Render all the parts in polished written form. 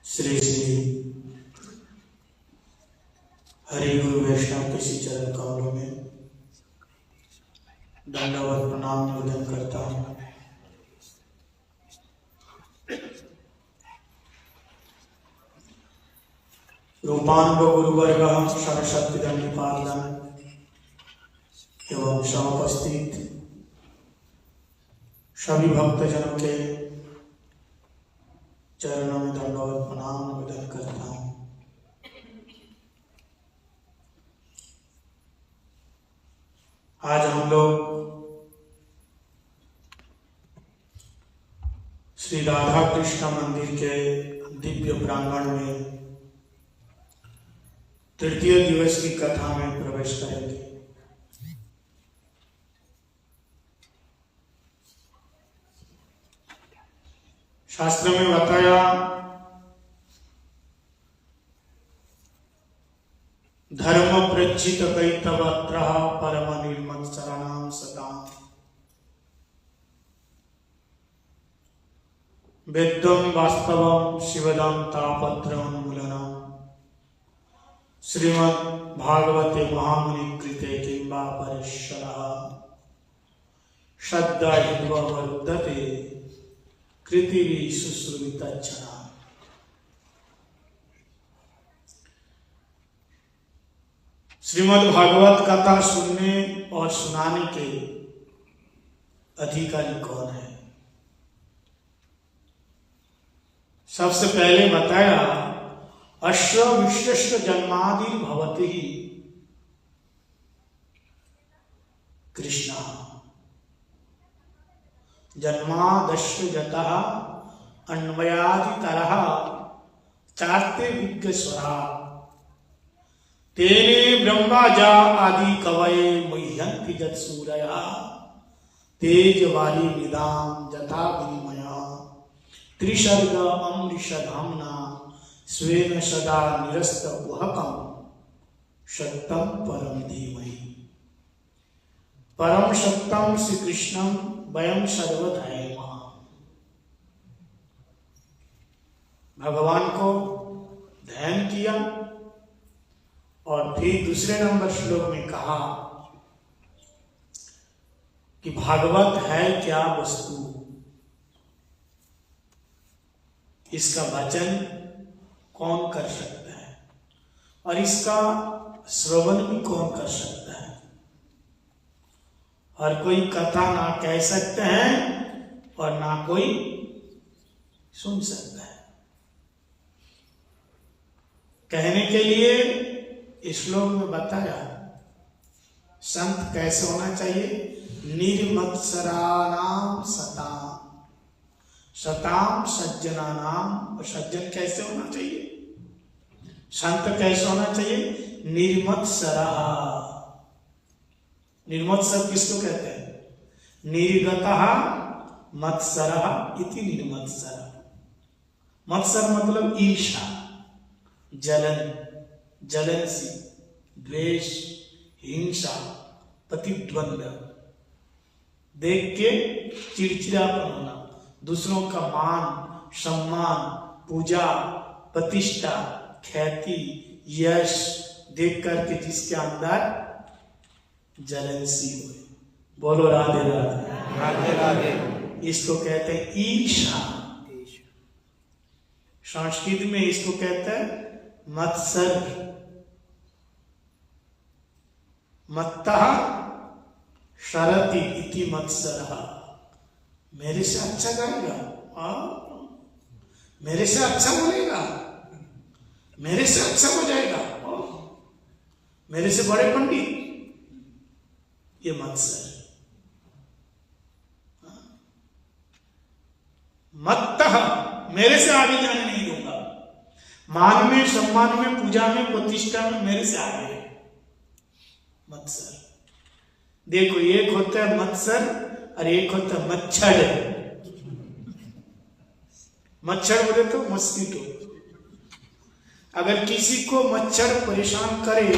श्री श्री हरि गुरु वैष्णव के श्री चरण कमलों में दंडवत प्रणाम निवेदन करता हूँ। रूपांग गुरुवर्ग सरस्वती दंडपालन एवं समुपस्थित सभी भक्तजनों के चरणों में दंडवत प्रणाम निवेदन करता हूँ। आज हम लोग श्री राधा कृष्ण मंदिर के दिव्य प्रांगण में तृतीय दिवस की कथा में प्रवेश करेंगे। शास्त्र में बताया धर्म प्रचित कैतवत्र परम निर्मत्सराणाम सताम वेद्यम वास्तवम शिवदम तापत्रोन्मूलनम श्रीमद् भागवते महामुनि कृते किंबा परिश्रः श्रद्धा हिन्वरुद्धते कृतिवी सुश्रुवितच्छना। श्रीमद् भागवत कथा सुनने और सुनाने के अधिकारी कौन है? सबसे पहले बताया अश्व विशिष्ट जन्मादि भवति कृष्ण जन्मादश्य जतः अन्वयादितरः चार्ते विज्ञस्वरा तेने ब्रह्माजा आदि कवये मुह्यन्ति जत्सूरया तेजवारी निदाम जथा विनिमया त्रिसर्ग अमृषधाम्ना स्वेन सदा निरस्त वहकम सत्यम परम धीमहि। परम सत्यम श्री कृष्णम वयम सर्वधैर्यः। भगवान को ध्यान किया और फिर दूसरे नंबर श्लोक में कहा कि भागवत है क्या वस्तु, इसका वचन कौन कर सकता है और इसका श्रवण भी कौन कर सकता है। हर कोई कथा ना कह सकते हैं और ना कोई सुन सकता है। कहने के लिए इस श्लोक में बताया संत कैसे होना चाहिए। निर्मत्सराणाम सताम, सताम सज्जनानाम। और सज्जन कैसे होना चाहिए, संत कैसे होना चाहिए? निर्मत्सरा। निर्मत्सर किसको कहते हैं? निर्गतः मत्सरः इति निर्मत्सर। मत्सर मतलब ईर्षा, जलन, जलनसी, द्वेष, हिंसा, प्रतिद्वंद, देख के चिड़चिड़ापन होना, दूसरों का मान सम्मान, पूजा, प्रतिष्ठा, ख्याति, यश देख करके जिसके अंदर जलनसी हुए। बोलो राधे राधे। राधे राधे। इसको कहते हैं ईर्षा। संस्कृत में इसको कहते हैं मत्सर। मत्तः शरति इति मत्सरः। मेरे से अच्छा गाएगा, मेरे से अच्छा बोलेगा, मेरे से अच्छा हो जाएगा, मेरे से बड़े पंडित, ये मत्सर। मत्तः मेरे से आगे जाने नहीं दूंगा। मान में, सम्मान में, पूजा में, प्रतिष्ठा में मेरे से आगे है मत्सर। देखो एक होता है मत्सर और एक होता है मच्छर। मच्छर बोले तो मस्कीटो। अगर किसी को मच्छर परेशान करे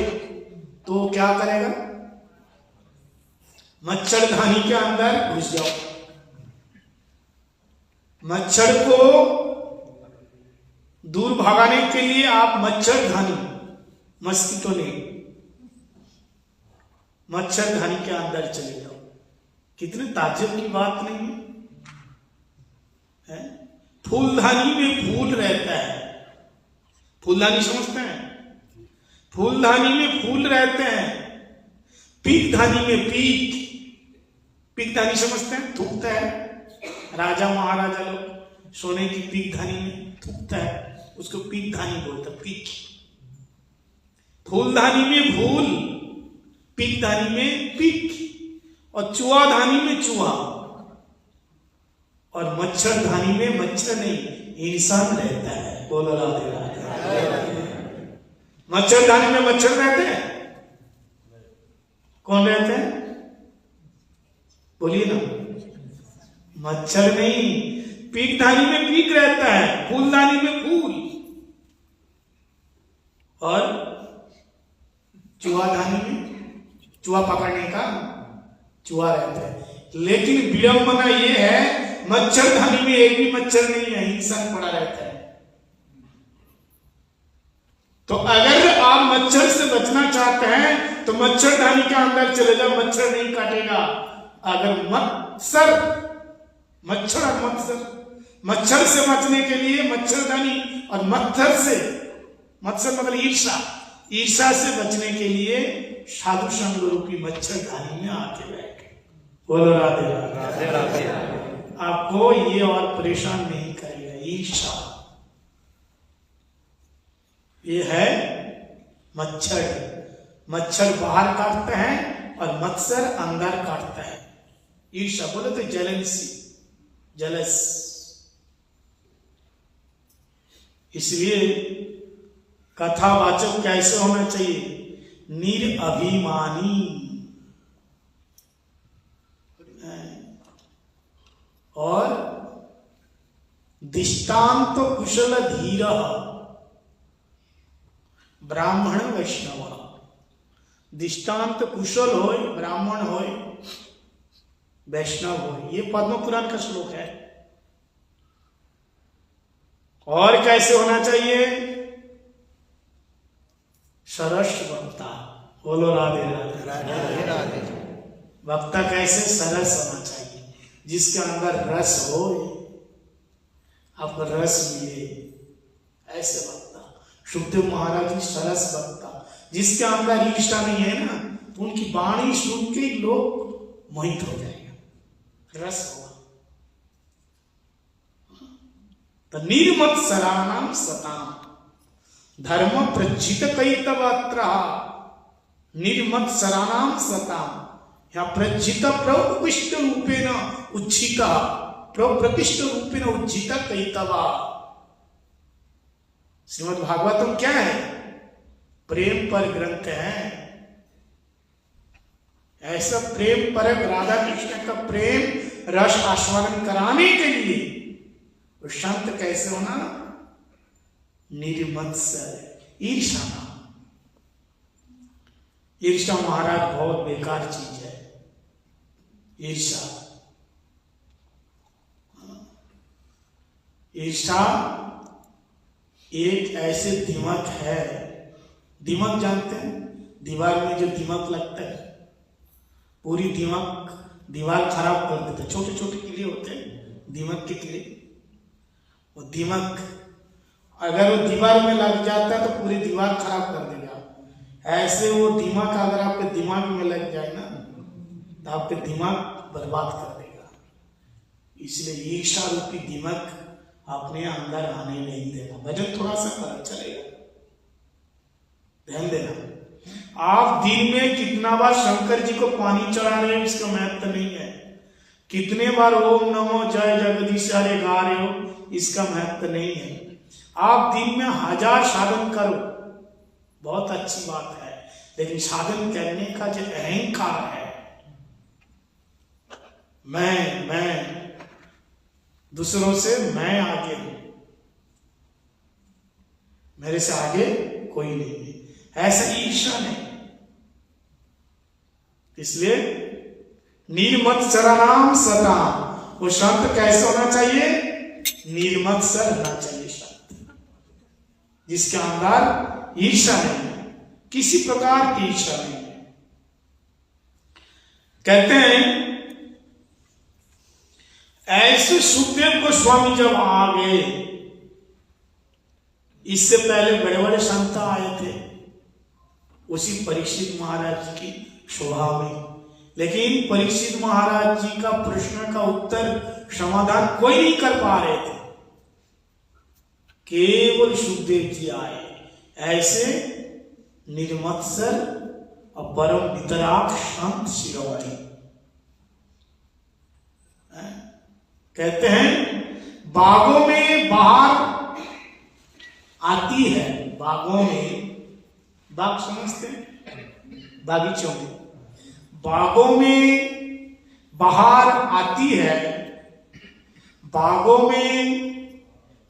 तो क्या करेगा? मच्छरदानी के अंदर घुस जाओ, मच्छर को दूर भगाने के लिए आप मच्छरदानी, मस्कीटो ने मच्छरदानी के अंदर चले जाओ। कितने ताज्जुब की बात नहीं है? फूलदानी में फूल रहता है। फूलदानी समझते हैं? फूलदानी में फूल रहते हैं। पीकदानी में पीकदानी समझते हैं? थूकता है। राजा महाराजा लोग सोने की पीकदानी में थूकता है, उसको पीकदानी बोलता है। पीक। फूलदानी में फूल, पीकदानी में पीक, और चूहादानी में चूहा, और मच्छरदानी में मच्छर नहीं, इंसान रहता है। बोलो राधे राधे। मच्छरदानी में मच्छर रहते हैं? कौन रहते हैं? बोलिए ना। मच्छर नहीं, पीकदानी में पीक रहता है, फूलदानी में फूल, और चूहादानी में चूहा पकड़ने का चूहा रहता है। लेकिन विडंबना ये है, मच्छरदानी में एक भी मच्छर नहीं है, इंसान पड़ा रहता है। तो अगर आप मच्छर से बचना चाहते हैं तो मच्छरदानी के अंदर चले जाओ, मच्छर नहीं काटेगा। अगर मच्छर और मच्छर से बचने के लिए मच्छरदानी, और मच्छर मतलब ईर्षा से बचने के लिए साधु संग रूपी मच्छरदानी में आके बैठे। बोलो राधे राधे राधे। आपको ये और परेशान नहीं करेगा ईर्षा। ये है मच्छर बाहर काटते हैं और मच्छर अंदर काटता है। ईर्षा बोले तो जलस। इसलिए कथावाचक कैसे होना चाहिए? निरअभिमानी और दृष्टांत कुशल धीर ब्राह्मण वैष्णव। दृष्टांत कुशल होय, ब्राह्मण होय, वैष्णव होय। ये पद्म पुराण का श्लोक है। और कैसे होना चाहिए? सरस वक्ता। बोलो राधे राधे राधे। वक्ता कैसे? सरस होना चाहिए, जिसके अंदर रस हो, आपको रस मिले, ऐसे वक्ता। सुखदेव महाराज जी सरस वक्ता, जिसके अंदर ईर्षा नहीं है ना, तो उनकी वाणी सुन के लोग मोहित हो जाएगा, रस होगा। तो निर्मत्सराणाम सताम धर्म प्रज्जित कैतवत्र। निर्मत्सराणाम सताम, यहाँ प्रज्जित प्रकृष्ट रूपेण उज्जित, प्रकृष्ट रूपेण उज्जित कैतवा। श्रीमद् भागवतम क्या है? प्रेम पर ग्रंथ है। ऐसा प्रेम पर राधा कृष्ण का प्रेम रस आस्वादन कराने के लिए वो संत कैसे होना? निर्मत्सर, ईर्षा ना। ईर्षा महाराज बहुत बेकार चीज है। ईर्षा एक ऐसे दिमक है। दिमक जानते हैं? दीवार में जो दिमक लगता है, पूरी दीवार खराब कर देता है। छोटे छोटे कीड़े होते हैं, दिमक के कीड़े। वो दिमक अगर वो दीवार में लग जाता है तो पूरी दीवार खराब कर देगा। ऐसे वो दिमक अगर आपके दिमाग में लग जाए ना, तो आपके दिमाग बर्बाद कर देगा। इसलिए ईर्षा रूपी दिमक अपने अंदर आने नहीं देना। भजन थोड़ा सा फर्क चलेगा, ध्यान देना। आप दिन में कितना बार शंकर जी को पानी चढ़ा रहे हो इसका महत्व नहीं है। कितने बार ओम नमो जय जगदीश हरे गा रहे हो इसका महत्व नहीं है। आप दिन में 1000 साधन करो, बहुत अच्छी बात है, लेकिन साधन करने का जो अहंकार है, मैं दूसरों से मैं आगे हूं, मेरे से आगे कोई नहीं है, ऐसा ईर्षा नहीं। इसलिए निर्मत्सराणाम सताम, वो संत कैसे होना चाहिए? निर्मत्सर होना चाहिए संत। जिसके अंदर ईर्ष्या नहीं है, किसी प्रकार की ईर्ष्या नहीं है। कहते हैं ऐसे सुखदेव गोस्वामी जब आ गए, इससे पहले बड़े बड़े संत आए थे उसी परीक्षित महाराज जी की शोभा में, लेकिन परीक्षित महाराज जी का प्रश्न का उत्तर समाधान कोई नहीं कर पा रहे थे। केवल सुखदेव जी आए, ऐसे निर्मत्सर और परम वितराग संत शिरोमणि। कहते हैं बागों में बाहर आती है, बागों में, बाग समझते हैं, बागीचों में, बागों में बाहर आती है, बागों में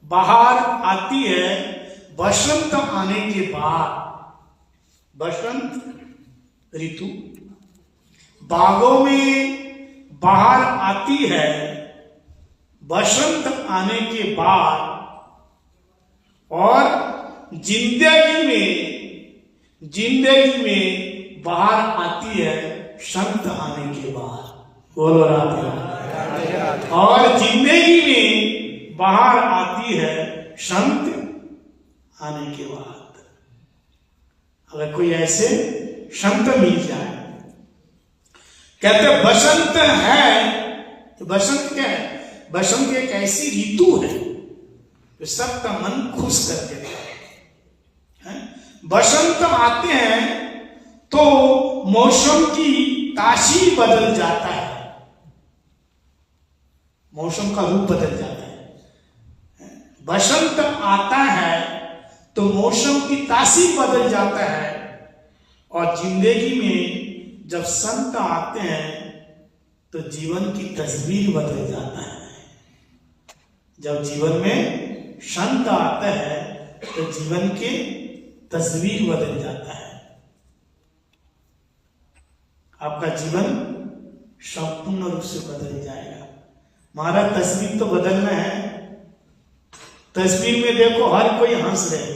बाहर आती है बसंत आने के बाद, बसंत ऋतु बागों में बाहर आती है बसंत आने के बाद, और जिंदगी में बाहर आती है संत आने के बाद। बोलो राधे राधे। और जिंदगी में बाहर आती है संत आने के बाद। अगर कोई ऐसे संत मिल जाए, कहते बसंत है, तो बसंत क्या है? बसंत एक ऐसी ऋतु है जो सबका मन खुश कर देता है। बसंत आते हैं तो मौसम की तासीर बदल जाता है, मौसम का रूप बदल जाता है। बसंत आता है तो मौसम की तासीर बदल जाता है, और जिंदगी में जब संत आते हैं तो जीवन की तस्वीर बदल जाता है। जब जीवन में संत आता है तो जीवन की तस्वीर बदल जाता है। आपका जीवन संपूर्ण रूप से बदल जाएगा। महाराज तस्वीर तो बदलना है। तस्वीर में देखो हर कोई हंस रहे,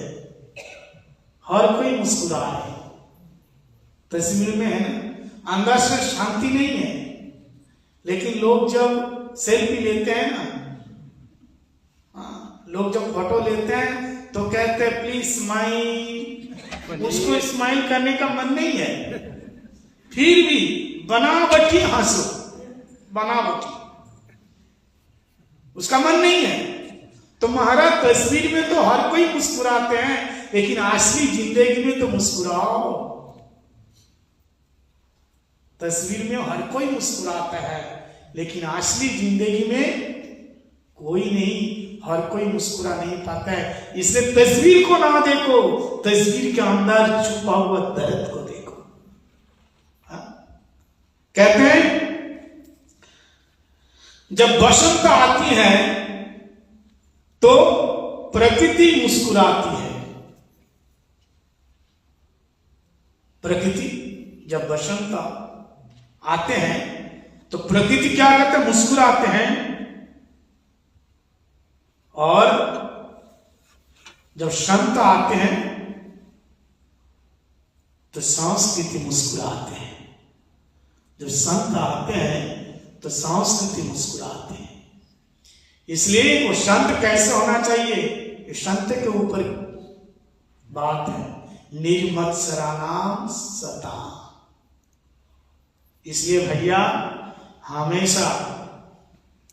हर कोई मुस्कुरा रहे, तस्वीर में है ना, अंदर से शांति नहीं है। लेकिन लोग जब सेल्फी लेते हैं ना, लोग जब फोटो लेते हैं तो कहते हैं प्लीज स्माइल, उसको स्माइल करने का मन नहीं है, फिर भी बनावटी हंसो, बनावटी, उसका मन नहीं है। तो महाराज तस्वीर में तो हर कोई मुस्कुराते हैं, लेकिन असली जिंदगी में तो मुस्कुराओ। तस्वीर में हर कोई मुस्कुराता है, लेकिन असली जिंदगी में कोई नहीं, हर कोई मुस्कुरा नहीं पाता है। इसलिए तस्वीर को ना देखो, तस्वीर के अंदर छुपा हुआ दर्द को देखो। कहते हैं जब बसंत आती है तो प्रकृति मुस्कुराती है। प्रकृति जब बसंत आते हैं तो प्रकृति क्या करते हैं? मुस्कुराते हैं। और जब संत आते हैं तो संस्कृति मुस्कुराते हैं। जब संत आते हैं तो संस्कृति मुस्कुराते हैं। इसलिए वो संत कैसे होना चाहिए, ये संत के ऊपर बात है। निर्मत्सराणाम सता। इसलिए भैया हमेशा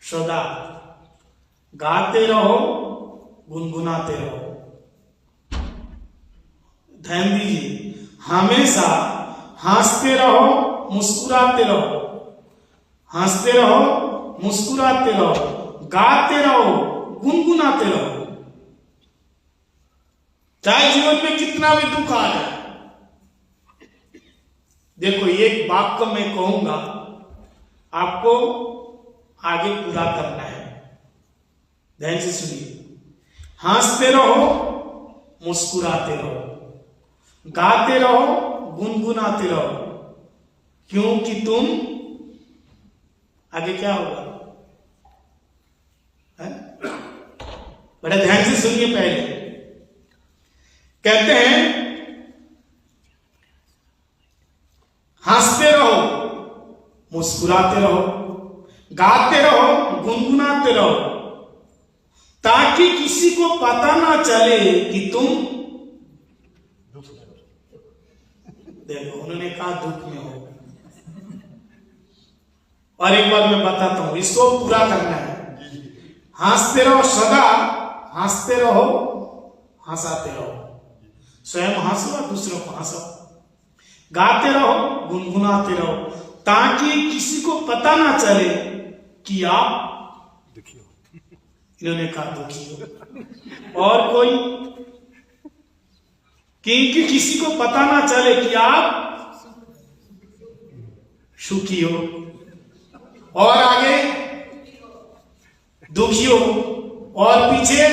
सदा गाते रहो, गुनगुनाते रहो। ध्यान दीजिए, हमेशा हंसते रहो, मुस्कुराते रहो, हंसते रहो, मुस्कुराते रहो, गाते रहो, गुनगुनाते रहो। चाहे जीवन में कितना भी दुख आ जाए। देखो एक वाक्य मैं कहूंगा, आपको आगे पूरा करना है, ध्यान से सुनिए। हंसते रहो, मुस्कुराते रहो, गाते रहो, गुनगुनाते रहो, क्योंकि तुम आगे क्या होगा, बड़ा ध्यान से सुनिए। पहले कहते हैं हंसते रहो, मुस्कुराते रहो, गाते रहो, गुनगुनाते रहो, ताकि किसी को पता ना चले कि तुम, देखो उन्होंने कहा दुख में हो। और एक बार मैं बताता हूं, इसको पूरा करना है। हंसते रहो, सदा हंसते रहो, हंसाते रहो, स्वयं हंसो और दूसरों को हंसो, गाते रहो, गुनगुनाते रहो, ताकि किसी को पता ना चले कि आप दुखी हो। इन्होंने कहा दुखी हो। और कोई, क्योंकि किसी को पता ना चले कि आप सुखी हो। और आगे दुखी हो। और पीछे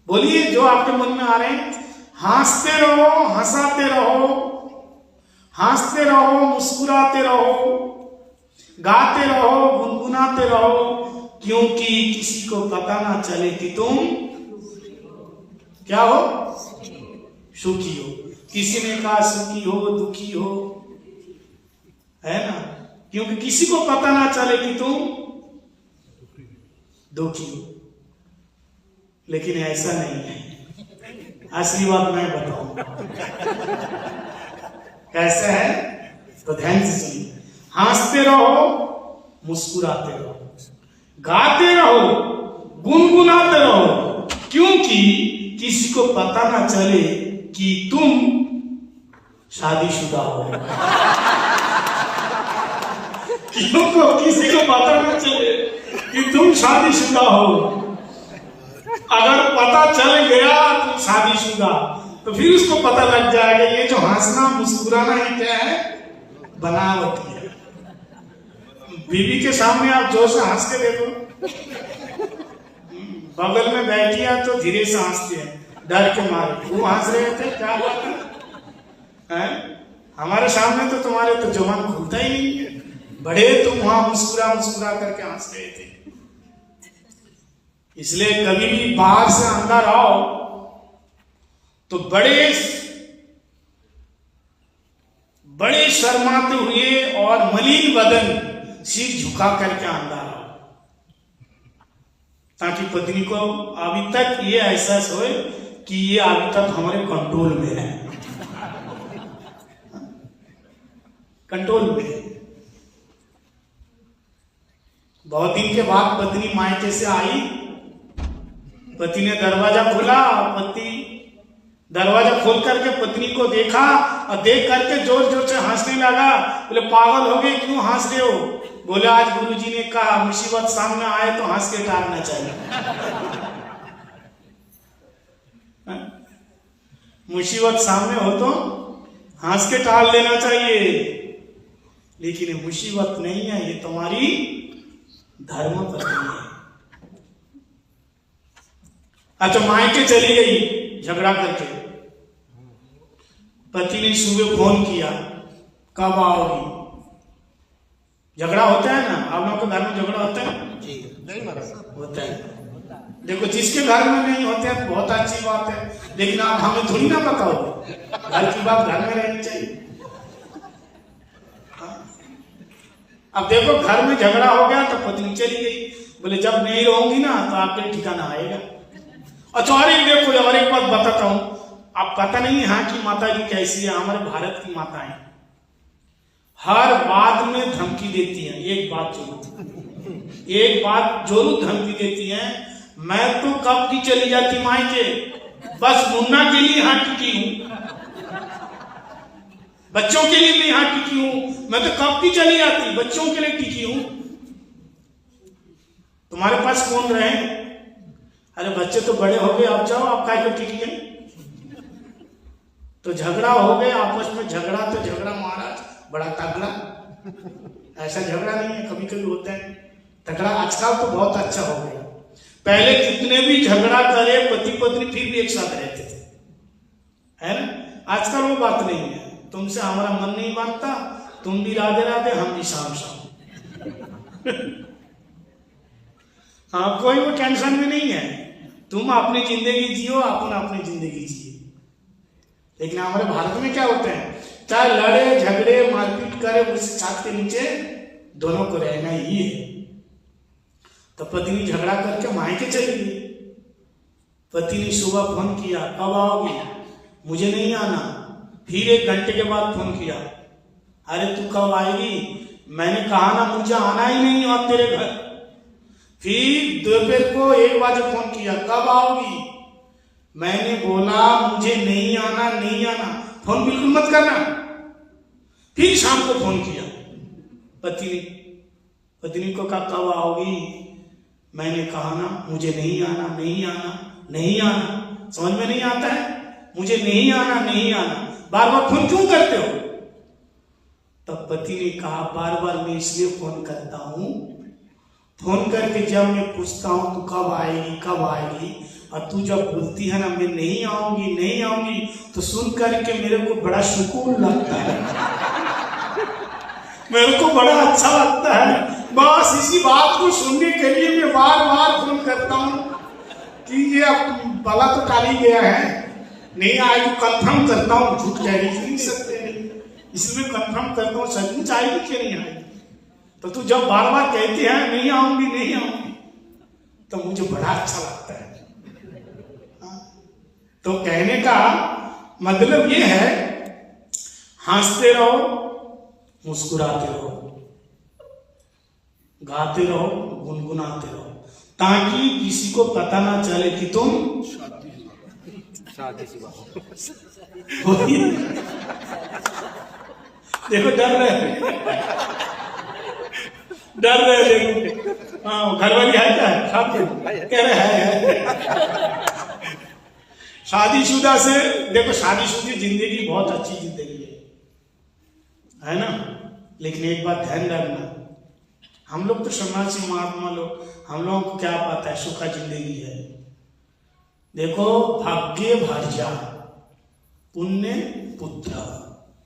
बोलिए जो आपके मन में आ रहे हैं। हंसते रहो, हंसाते रहो, हंसते रहो, मुस्कुराते रहो, गाते रहो, गुनगुनाते रहो, क्योंकि किसी को पता ना चले कि तुम क्या हो, सुखी हो। किसी ने कहा सुखी हो, दुखी हो, है ना, क्योंकि किसी को पता ना चले कि तुम दुखी हो। लेकिन ऐसा नहीं है, असली बात मैं बताऊंगा कैसे है, तो ध्यान से सुनिए। हंसते रहो, मुस्कुराते रहो, गाते रहो, गुनगुनाते रहो, क्योंकि किसी को पता ना चले कि तुम शादीशुदा हो। क्योंकि किसी को पता ना चले कि तुम शादीशुदा हो। अगर पता चल गया तुम शादीशुदा, तो फिर उसको पता लग जाएगा ये जो हंसना मुस्कुराना है क्या है, बनावटी है। बीवी के सामने आप जोर से हंस के देखो, बगल में बैठी है तो धीरे से हंसती है, डर के मारे। वो हंस रहे थे, क्या हुआ था? हमारे सामने तो तुम्हारे तो जुबान खुलता ही नहीं है, बड़े तुम वहां मुस्कुरा मुस्कुरा करके हंस रहे थे। इसलिए कभी भी बाहर से अंदर आओ तो बड़े शर्माते हुए और मलिन बदन, सिर झुका करके अंदर आओ, ताकि पत्नी को अभी तक ये एहसास हो कि ये अभी तक हमारे कंट्रोल में है, कंट्रोल में है। बहुत दिन के बाद पत्नी मायके से आई, पति ने दरवाजा खोला, पति दरवाजा खोल करके पत्नी को देखा और देख करके जोर जोर से हंसने लगा। बोले पागल हो गए, क्यों हंस रहे हो? बोले आज गुरुजी ने कहा मुसीबत सामने आए तो हंस के टालना चाहिए। मुसीबत सामने हो तो हंस के टाल देना चाहिए, लेकिन ये मुसीबत नहीं है, ये तुम्हारी धर्म पत्नी है। अच्छा, मायके चली गई झगड़ा करके, पति ने सुबह फोन किया, कब आओगी? झगड़ा होता है ना, आप लोगों के घर में झगड़ा होता है जी? नहीं होता है। देखो जिसके घर में नहीं होते हैं बहुत अच्छी बात है, लेकिन आप हमें थोड़ी ना बताओ, घर की बात घर में रहनी चाहिए। अब देखो घर में झगड़ा हो गया तो पत्नी चली गई, बोले जब नहीं रहूंगी ना तो आपके ठिकाना आएगा। अच्छा, और एक देखो, और एक बात बताता हूं, आप पता नहीं यहाँ की माता जी कैसी है। हमारे भारत की माताएं हर बात में धमकी देती हैं, एक बात जरूर धमकी देती हैं, मैं तो कब की चली जाती मायके, बस मुन्ना के लिए यहाँ टिकी हूं, बच्चों के लिए यहाँ टिकी हूं, मैं तो कब की चली जाती, बच्चों के लिए टिकी हूं। तुम्हारे पास कौन रहे? अरे बच्चे तो बड़े हो गए, आप जाओ, आप काय को टिकी है? तो झगड़ा हो गया आपस में, झगड़ा तो झगड़ा महाराज बड़ा तगड़ा, ऐसा झगड़ा नहीं है, कभी कभी होता है तगड़ा। आजकल तो बहुत अच्छा हो गया, पहले कितने भी झगड़ा करे पति पत्नी फिर भी एक साथ रहते थे, है ना। आजकल वो बात नहीं है, तुमसे हमारा मन नहीं मानता, तुम भी राधे राधे, हम भी शाम शाम। हाँ, कोई वो टेंशन भी नहीं है, तुम अपनी जिंदगी जियो, अपन अपनी जिंदगी जिए। लेकिन हमारे भारत में क्या होता है, चाहे लड़े झगड़े मारपीट करे, उस छत के नीचे दोनों को रहना ही है। तो पत्नी झगड़ा करके मायके चली गई। पति ने सुबह फोन किया, कब आओगी? मुझे नहीं आना। फिर 1 घंटे के बाद फोन किया, अरे तू कब आएगी? मैंने कहा ना मुझे आना ही नहीं और तेरे घर। फिर दोपहर को 1 बजे फोन किया, कब आओगी? मैंने बोला मुझे नहीं आना, नहीं आना, फोन बिल्कुल मत करना। फिर शाम को फोन किया पत्नी को, कहा कब आओगी? मैंने कहा ना मुझे नहीं आना, नहीं आना, नहीं आना। समझ में नहीं आता है? मुझे नहीं आना, नहीं आना, बार बार फोन क्यों करते हो? तब पति ने कहा, बार बार मैं इसलिए फोन करता हूं, फोन करके जब मैं पूछता हूं तू कब आएगी, कब आएगी, और तू जब बोलती है ना मैं नहीं आऊंगी, नहीं आऊंगी, तो सुन करके मेरे को बड़ा सुकून लगता है, मेरे को बड़ा अच्छा लगता है। बस इसी बात को सुनने के लिए मैं बार बार फोन करता हूं कि ये अब भला तो टाल ही गया है, नहीं आएगी, कंफर्म करता हूँ, झूठ कह नहीं सकते नहीं, इसलिए कंफर्म करता हूँ सचमुच आएगी कि नहीं आएगी। तो तू जब बार बार कहती है नहीं आऊंगी, नहीं आऊंगी, तो मुझे बड़ा अच्छा लगता है। तो कहने का मतलब ये है, हंसते रहो, मुस्कुराते रहो, गाते रहो, गुनगुनाते रहो, ताकि किसी को पता ना चले कि तुम शादी शुदा हो। देखो डर रहे, डर रहे, देखो हाँ घर वाली है क्या है, कह रहे हैं शादीशुदा से। देखो शादीशुदा जिंदगी बहुत अच्छी जिंदगी है ना, लेकिन एक बात ध्यान रखना, हम लोग तो समाज महात्मा लोग, हम लोगों को क्या पता है सुखा जिंदगी है। देखो भाग्य भार्या पुण्य पुत्र,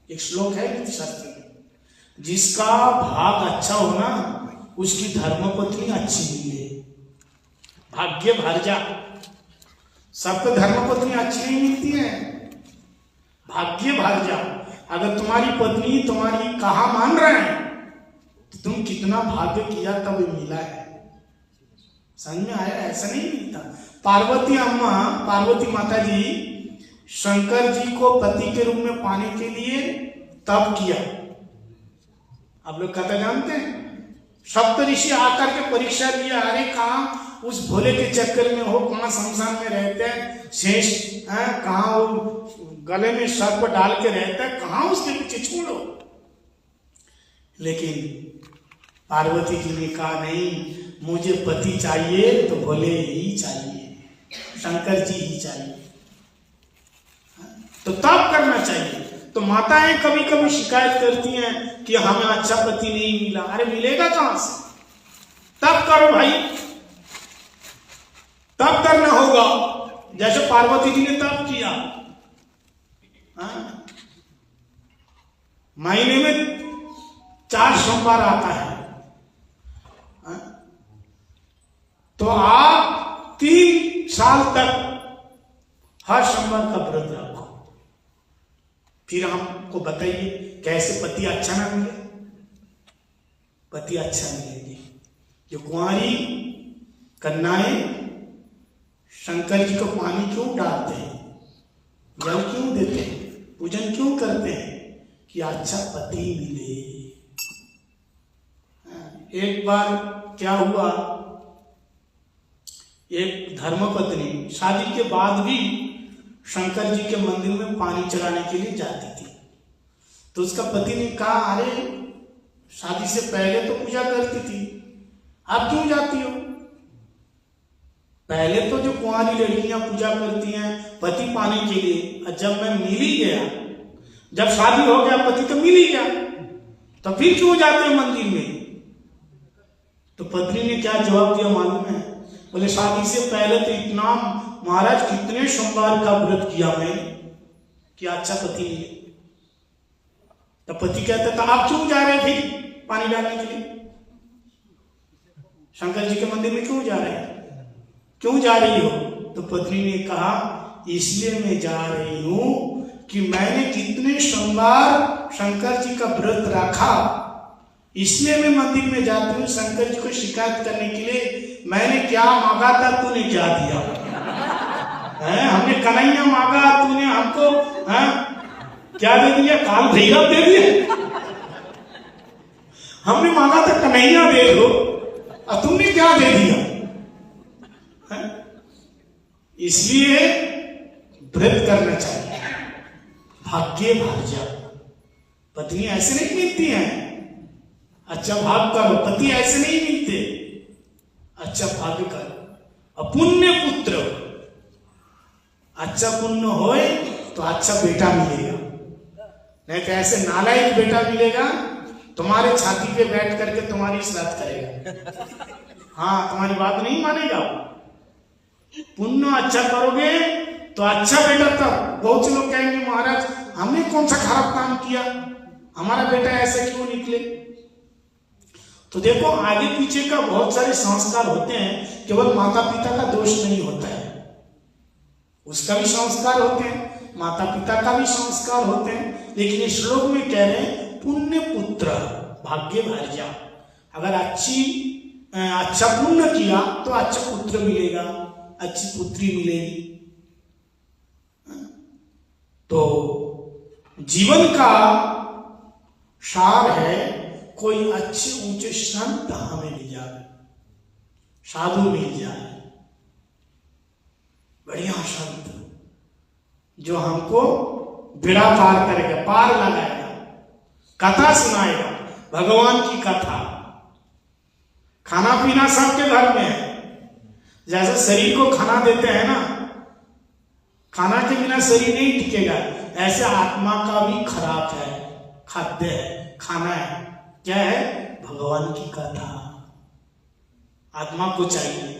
एक श्लोक है नीति शास्त्र में, जिसका भाग अच्छा हो ना उसकी धर्मपत्नी अच्छी मिले। भाग्य भार्या, सबको धर्मपत्नी अच्छी नहीं मिलती है, भाग्य भार्या। अगर तुम्हारी पत्नी तुम्हारी कहा मान रहे हैं तो तुम कितना भाग्य किया तब मिला है। समझ में आया? ऐसा नहीं मिलता। पार्वती अम्मा, पार्वती माता जी शंकर जी को पति के रूप में पाने के लिए तप किया। आप लोग कथा जानते हैं? सप्त ऋषि आकर के परीक्षा लिया, अरे कहाँ उस भोले के चक्कर में हो, कहाँ शमशान में रहते हैं, शेष कहाँ वो गले में सर्प डाल के रहता है, कहाँ उसके पीछे छोड़ो। लेकिन पार्वती जी ने कहा नहीं, मुझे पति चाहिए तो भोले ही चाहिए, शंकर जी ही चाहिए, तो तब करना चाहिए। तो माताएं कभी कभी शिकायत करती हैं कि हमें अच्छा पति नहीं मिला। अरे मिलेगा कहां से? तब करो भाई, तब करना होगा, जैसे पार्वती जी ने तब किया। महीने में 4 सोमवार आता है, तो आप 3 साल तक हर सोमवार का व्रत रखो। फिर हमको बताइए कैसे पति अच्छा ना मिले? पति अच्छा मिलेंगे। जो कुंवारी कन्याएं शंकर जी को पानी क्यों डालते हैं, जल क्यों देते हैं, पूजन क्यों करते हैं? कि अच्छा पति मिले। एक बार क्या हुआ, एक धर्मपत्नी शादी के बाद भी शंकर जी के मंदिर में पानी चढ़ाने के लिए जाती थी। तो उसका पति ने कहा, अरे शादी से पहले तो पूजा करती थी, अब क्यों जाती हो? पहले तो जो कुंवारी लड़कियां पूजा करती हैं पति पाने के लिए, और जब मैं मिल ही गया, जब शादी हो गया पति तो मिल ही गया, तो फिर क्यों जाते हैं मंदिर में? तो पत्नी ने क्या जवाब दिया मालूम है? बोले शादी से पहले तो इतना महाराज कितने सोमवार का व्रत किया मैं कि अच्छा पति मिले। तो पति कहता था आप क्यों जा रहे हैं फिर पानी डालने के लिए? शंकर जी के मंदिर में क्यों जा रहे हैं, क्यों जा रही हो? तो पत्नी ने कहा इसलिए मैं जा रही हूं कि मैंने कितने श्रृंगार शंकर जी का व्रत रखा, इसलिए मैं मंदिर में जाती हूँ शंकर जी को शिकायत करने के लिए मैंने क्या मांगा था तूने क्या दिया है? हमने कन्हैया मांगा तूने हमको क्या दे दिया? काल भैरव दे दिया। हमने मांगा था कन्हैया दे दो और तुमने क्या दे दिया है? इसलिए व्रत करना चाहिए। भाग्य भार्या पत्नी ऐसे नहीं मिलती हैं। अच्छा भाग करो, पति ऐसे नहीं मिलते। अच्छा भाग्य करो और पुण्य पुत्र, अच्छा पुण्य होए तो अच्छा बेटा मिलेगा, नहीं तो ऐसे नालायक बेटा मिलेगा तुम्हारे छाती पे बैठ करके तुम्हारी श्राद्ध करेगा। हाँ, तुम्हारी बात नहीं मानेगा। पुण्य अच्छा करोगे तो अच्छा बेटा। तब बहुत से लोग कहेंगे महाराज हमने कौन सा खराब काम किया, हमारा बेटा ऐसे क्यों निकले? तो देखो आगे पीछे का बहुत सारे संस्कार होते हैं, केवल माता पिता का दोष नहीं होता है, उसका भी संस्कार होते हैं, माता पिता का भी संस्कार होते हैं। लेकिन इस श्लोक में कह रहे हैं पुण्य पुत्र भाग्य भार्या। अगर अच्छा पुण्य किया तो अच्छा पुत्र मिलेगा, अच्छी पुत्री मिलेगी। तो जीवन का सार है कोई अच्छे ऊंचे संत हमें मिल जाए, साधु मिल जाए, बढ़िया संत जो हमको बेड़ा पार करेगा, पार लगाएगा, कथा सुनाएगा, भगवान की कथा। खाना पीना सबके घर में है। जैसे शरीर को खाना देते हैं ना, खाना के बिना शरीर नहीं टिकेगा, ऐसे आत्मा का भी खराब है, खाद्य है, खाना है। क्या है? भगवान की कथा। आत्मा को चाहिए।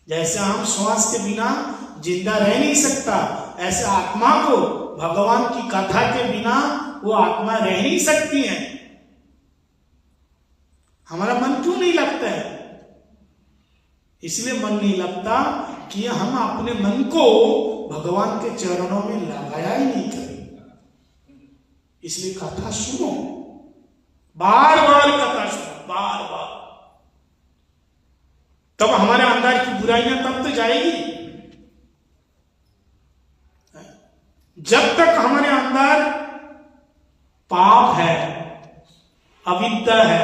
जैसे हम श्वास के बिना जिंदा रह नहीं सकता, ऐसे आत्मा को भगवान की कथा के बिना वो आत्मा रह नहीं सकती है। हमारा मन क्यों नहीं लगता है? इसलिए मन नहीं लगता कि हम अपने मन को भगवान के चरणों में लगाया ही नहीं करें। इसलिए कथा सुनो, बार बार कथा सुनो, बार बार। तब हमारे अंदर की बुराइयां तब तो जाएगी। जब तक हमारे अंदर पाप है, अविद्या है,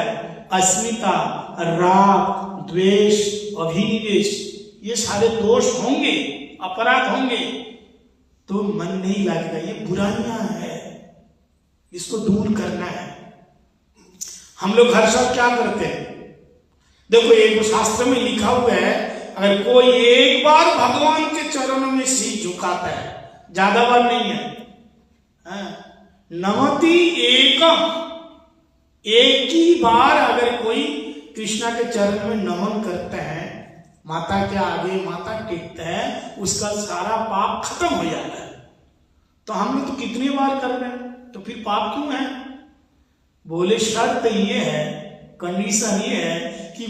अस्मिता, राग, द्वेष, अभिनिवेश, ये सारे दोष होंगे, अपराध होंगे, तो मन नहीं लगेगा। ये बुराइयां है, इसको दूर करना है। हम लोग हर साल क्या करते हैं? देखो एक शास्त्र में लिखा हुआ है, अगर कोई एक बार भगवान के चरणों में सिर झुकाता है, ज्यादा बार नहीं है, नवति एक ही बार अगर कोई कृष्णा के चरण में नमन करता है, माता के आगे माथा टेकता है, उसका सारा पाप खत्म हो जाता है। तो हम लोग तो कितनी बार कर रहे हैं, तो फिर पाप क्यों है? बोले शर्त ये है, कंडीशन ये है कि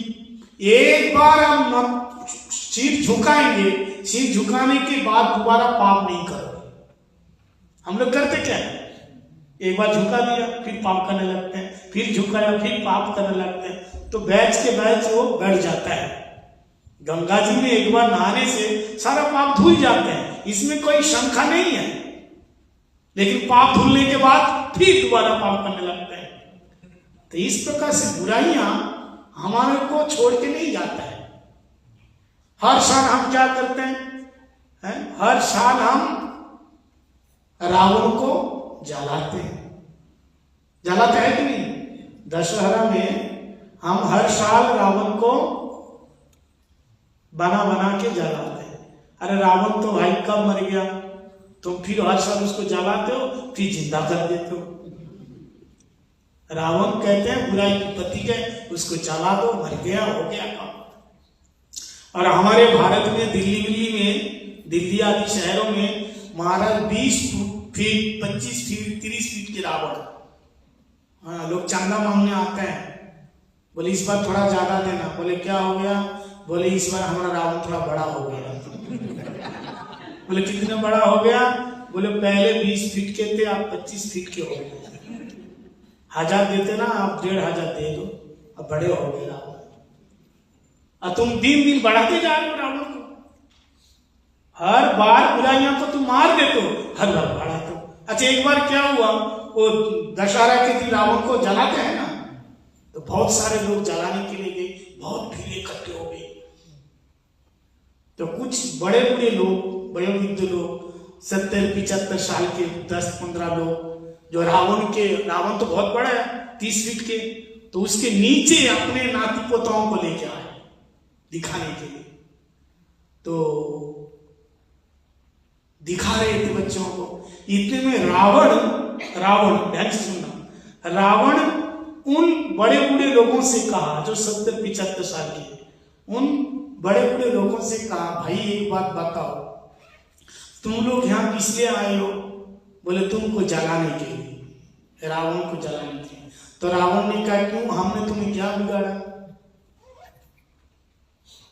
एक बार हम सिर झुकाएंगे, सिर झुकाने के बाद दोबारा पाप नहीं करोगे। हम लोग करते क्या है? एक बार झुका दिया, फिर पाप करने लगते हैं, फिर झुकाया, फिर पाप करने लगते हैं। तो बैच के बैच वो बढ़ जाता है। गंगा जी में एक बार नहाने से सारा पाप धुल जाते हैं, इसमें कोई शंका नहीं है। लेकिन पाप धुलने के बाद फिर दोबारा पाप करने लगते हैं। तो इस प्रकार से बुराइयां हमारे को छोड़ के नहीं जाता है। हर साल हम क्या करते हैं? हर साल हम रावण को जलाते हैं। जलाते हैं कि नहीं? दशहरा में हम हर साल रावण को बना बना के जलाते हैं। अरे रावण तो भाई कब मर गया, तुम फिर हर साल उसको जलाते हो, फिर जिंदा कर देते हो। रावण कहते हैं बुराई की प्रतीक है, उसको जला दो, मर गया, हो गया काम। और हमारे भारत में दिल्ली आदि शहरों में महाराज 20 फीट 25 फीट 30 फीट के रावण, हाँ, लोग चंदा मांगने आते हैं। बोले इस बार थोड़ा ज्यादा देना। बोले क्या हो गया? बोले इस बार हमारा रावण थोड़ा बड़ा हो गया। बोले कितना बड़ा हो गया? बोले पहले 20 फीट के थे, आप 25 फीट के हो गए। 1000 देते ना, आप 1500 दे दो, अब बड़े हो गए रावण। और तुम दिन दिन बढ़ाते जा रहे हो रावण को। हर बार बुराइयां को तुम मार देते हो, हर बार बढ़ाते हो। अच्छा एक बार क्या हुआ, वो दशहरा के दिन रावण को जलाते हैं ना, तो बहुत सारे लोग जलाने के लिए गए, बहुत भीड़ इकट्ठे हो गए। तो कुछ बड़े बूढ़े लोग, वयोवृद्ध लोग, 70-75 साल के 10-15 लोग, जो रावण तो बहुत बड़ा है 30 फीट के, तो उसके नीचे अपने नाती पोताओं को लेके आए दिखाने के लिए। तो दिखा रहे थे बच्चों को। इतने में रावण ध्यान से सुनना, रावण उन बड़े बूढ़े लोगों से कहा, जो 70-75 साल के, उन बड़े बूढ़े लोगों से कहा, भाई एक बात बताओ, तुम लोग यहां किस लिए आए हो? बोले तुमको जलाने के लिए, रावण को जलाने के लिए। तो रावण ने कहा क्यों, हमने तुम्हें क्या बिगाड़ा?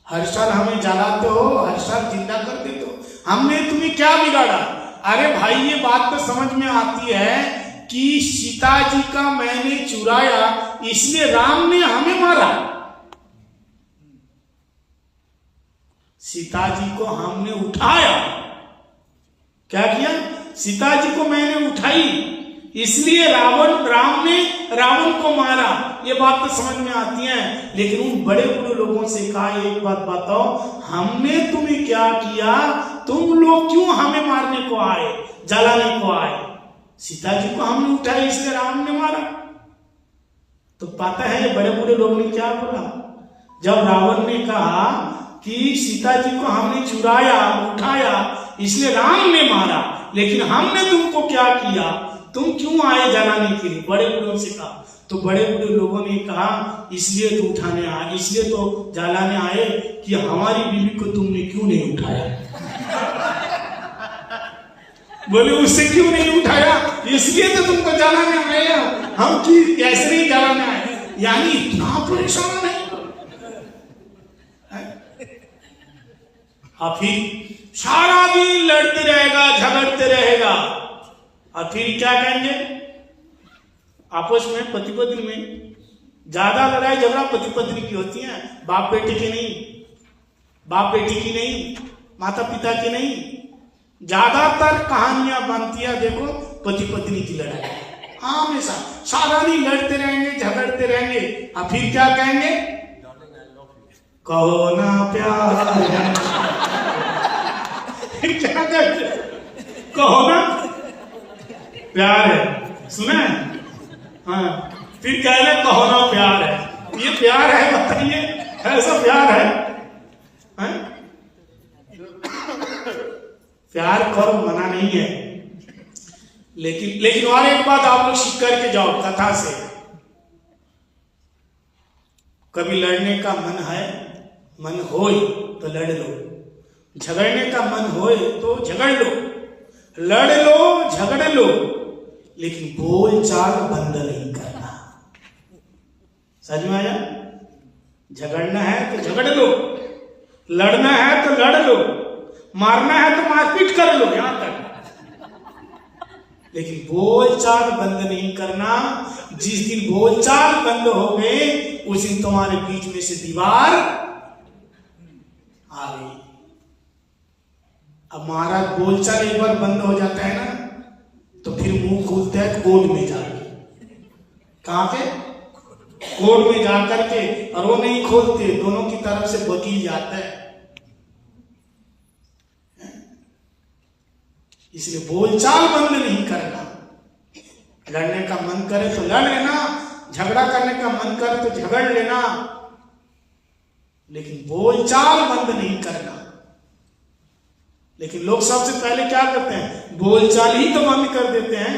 हर साल हमें जलाते हो, हर साल जिंदा कर देते हो, हमने तुम्हें क्या बिगाड़ा? अरे भाई ये बात तो समझ में आती है कि सीता जी का मैंने चुराया, इसलिए राम ने हमें मारा। सीता जी को हमने उठाया, क्या किया? सीता जी को मैंने उठाई, इसलिए राम ने रावण को मारा। ये बात तो समझ में आती है। लेकिन उन बड़े बूढ़े लोगों से कहा, एक बात बताओ, हमने तुम्हें क्या किया? तुम लोग क्यों हमें मारने को आए, जलाने को आए? सीता जी को हमने उठाया, इसलिए रावण ने मारा। तो पता है ये बड़े बूढ़े लोगों ने क्या बोला? जब रावण ने कहा कि सीता जी को हमने चुराया, उठाया, इसलिए राम ने मारा, लेकिन हमने तुमको क्या किया? तुम क्यों आए जलाने के लिए? बड़े बूढ़ों से कहा। तो बड़े बूढ़े लोगों ने कहा, इसलिए तो उठाने आए, इसलिए तो जलाने आए कि हमारी बीवी को तुमने क्यों नहीं उठाया? बोले उससे क्यों नहीं उठाया? इसलिए तो तुमको जलाने आए, हम कि ऐसे नहीं जलाने आए। यानी इतना परेशान है। और फिर सारा दिन लड़ते रहेगा, झगड़ते रहेगा, और फिर क्या कहेंगे? आपस में पति पत्नी में ज्यादा लड़ाई झगड़ा पति पत्नी की होती है, बाप बेटे की नहीं, बाप बेटी की नहीं, माता पिता की नहीं। ज्यादातर कहानियां बनती है देखो पति पत्नी की लड़ाई, हमेशा सारा दिन लड़ते रहेंगे, झगड़ते रहेंगे, और फिर क्या कहेंगे? कहो ना प्यार क्या कहते? कहो ना प्यार है, सुना है? हाँ, फिर कह रहे कहो ना प्यार है। ये प्यार है? बताइए, ऐसा प्यार है? प्यार करो, मना नहीं है, लेकिन और एक बात आप लोग सीख करके जाओ कथा से। कभी लड़ने का मन है, मन होए तो लड़ लो, झगड़ने का मन होए तो झगड़ लो, लड़ लो, झगड़ लो, लेकिन बोल चाल बंद नहीं करना। समझ में आया? झगड़ना है तो झगड़ लो, लड़ना है तो लड़ लो, मारना है तो मारपीट कर लो, यहां तक, लेकिन बोलचाल बंद नहीं करना। जिस दिन बोलचाल बंद हो गए, उस दिन तुम्हारे बीच में से दीवार आ गई। अब महाराज बोलचाल एक बार बंद हो जाता है ना, तो फिर मुंह खोलते हैं कोर्ट में जाके। कहां पे? कोर्ट में जाकर के, और वो नहीं खोलते, दोनों की तरफ से वकील जाता है। इसलिए बोलचाल बंद नहीं करना। लड़ने का मन करे तो लड़ लेना, झगड़ा करने का मन करे तो झगड़ लेना, लेकिन बोलचाल बंद नहीं करना। लेकिन लोग सबसे पहले क्या करते हैं? बोलचाल ही तो बंद कर देते हैं,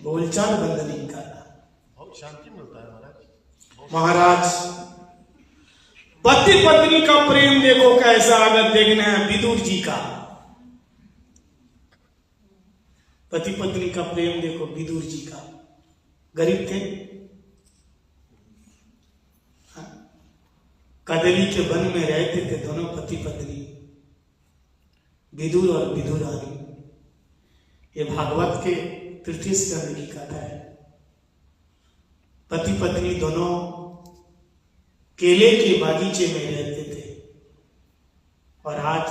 बोलचाल बंद नहीं करना। बहुत शांति मिलता है महाराज पति पत्नी का प्रेम देखो कैसा। अगर देखना है विदुर जी का पति पत्नी का प्रेम देखो, विदुर जी का। गरीब थे, कदली के वन में रहते थे दोनों पति पत्नी। विदुर और विदुरानी, ये भागवत के तृतीय स्कंद की कथा है। पति पत्नी दोनों केले के बागीचे में रहते थे और आज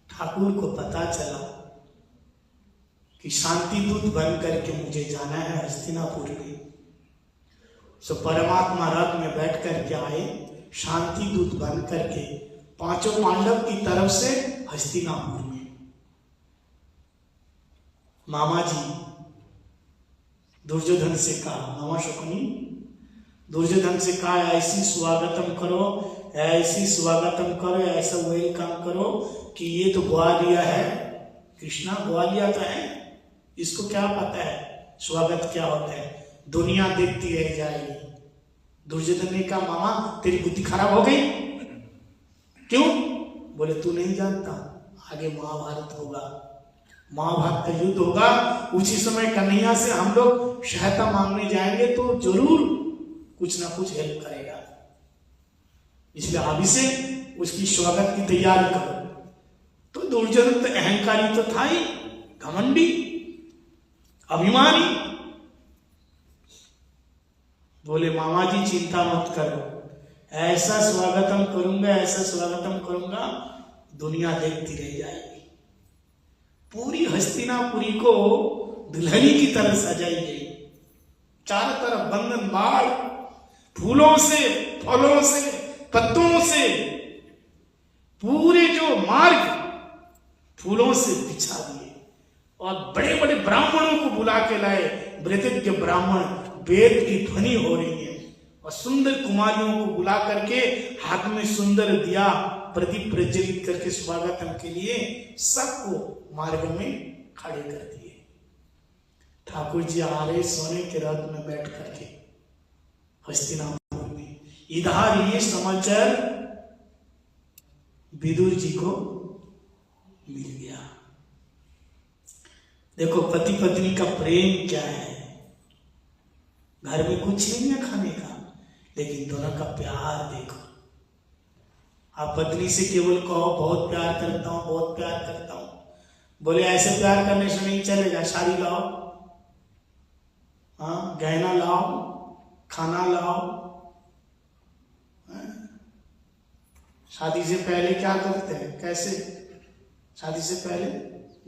ठाकुर को पता चला कि शांति दूत बन करके मुझे जाना है हस्तिनापुर में। सो परमात्मा रथ में बैठ करके आए, शांति दूत बन करके पांचों पांडव की तरफ से हस्तिनापुर में। मामा जी दुर्योधन से कहा, मामा शकुनी दुर्योधन से कहा ऐसी स्वागतम करो, ऐसी स्वागतम करो, ऐसा वेलकम करो कि ये तो ग्वालिया है, कृष्णा ग्वालिया तो है, इसको क्या पता है स्वागत क्या होता है, दुनिया देखती रह जाएगी। दुर्योधन ने कहा मामा तेरी बुद्धि खराब हो गई, क्यों? बोले तू नहीं जानता, आगे महाभारत होगा, महाभारत का युद्ध होगा, उसी समय कन्हैया से हम लोग सहायता मांगने जाएंगे तो जरूर कुछ ना कुछ हेल्प करेगा, इसलिए अभी से उसकी स्वागत की तैयारी करो। तो दुर्योधन तो अहंकारी तो था ही, घमंडी, अभिमानी। बोले मामा जी चिंता मत करो, ऐसा स्वागतम करूंगा, ऐसा स्वागतम करूंगा, दुनिया देखती रह जाएगी। पूरी हस्तिनापुरी को दुल्हनी की तरह सजाई गई, चारों तरफ बंधन बाड़, फूलों से, फलों से, पत्तों से, पूरे जो मार्ग फूलों से बिछा दिए और बड़े बड़े ब्राह्मणों को बुला के लाए। वृतिज्ञ ब्राह्मण, वेद की ध्वनि हो रही है और सुंदर कुमारियों को बुला करके हाथ में सुंदर दिया प्रदीप प्रज्वलित करके स्वागतम के लिए सबको मार्ग में खड़े कर दिए। ठाकुर जी आ रहे सोने के रथ में बैठ करके हस्तिनापुर में। इधर ये समाचार विदुर जी को मिल गया। देखो पति पत्नी का प्रेम क्या है, घर में कुछ नहीं है खाने का, लेकिन दोनों का प्यार देखो। आप पत्नी से केवल कहो बहुत प्यार करता हूं, बहुत प्यार करता हूं, बोले ऐसे प्यार करने से नहीं चलेगा, साड़ी लाओ, हाँ गहना लाओ, खाना लाओ। शादी से पहले क्या करते हैं, कैसे? शादी से पहले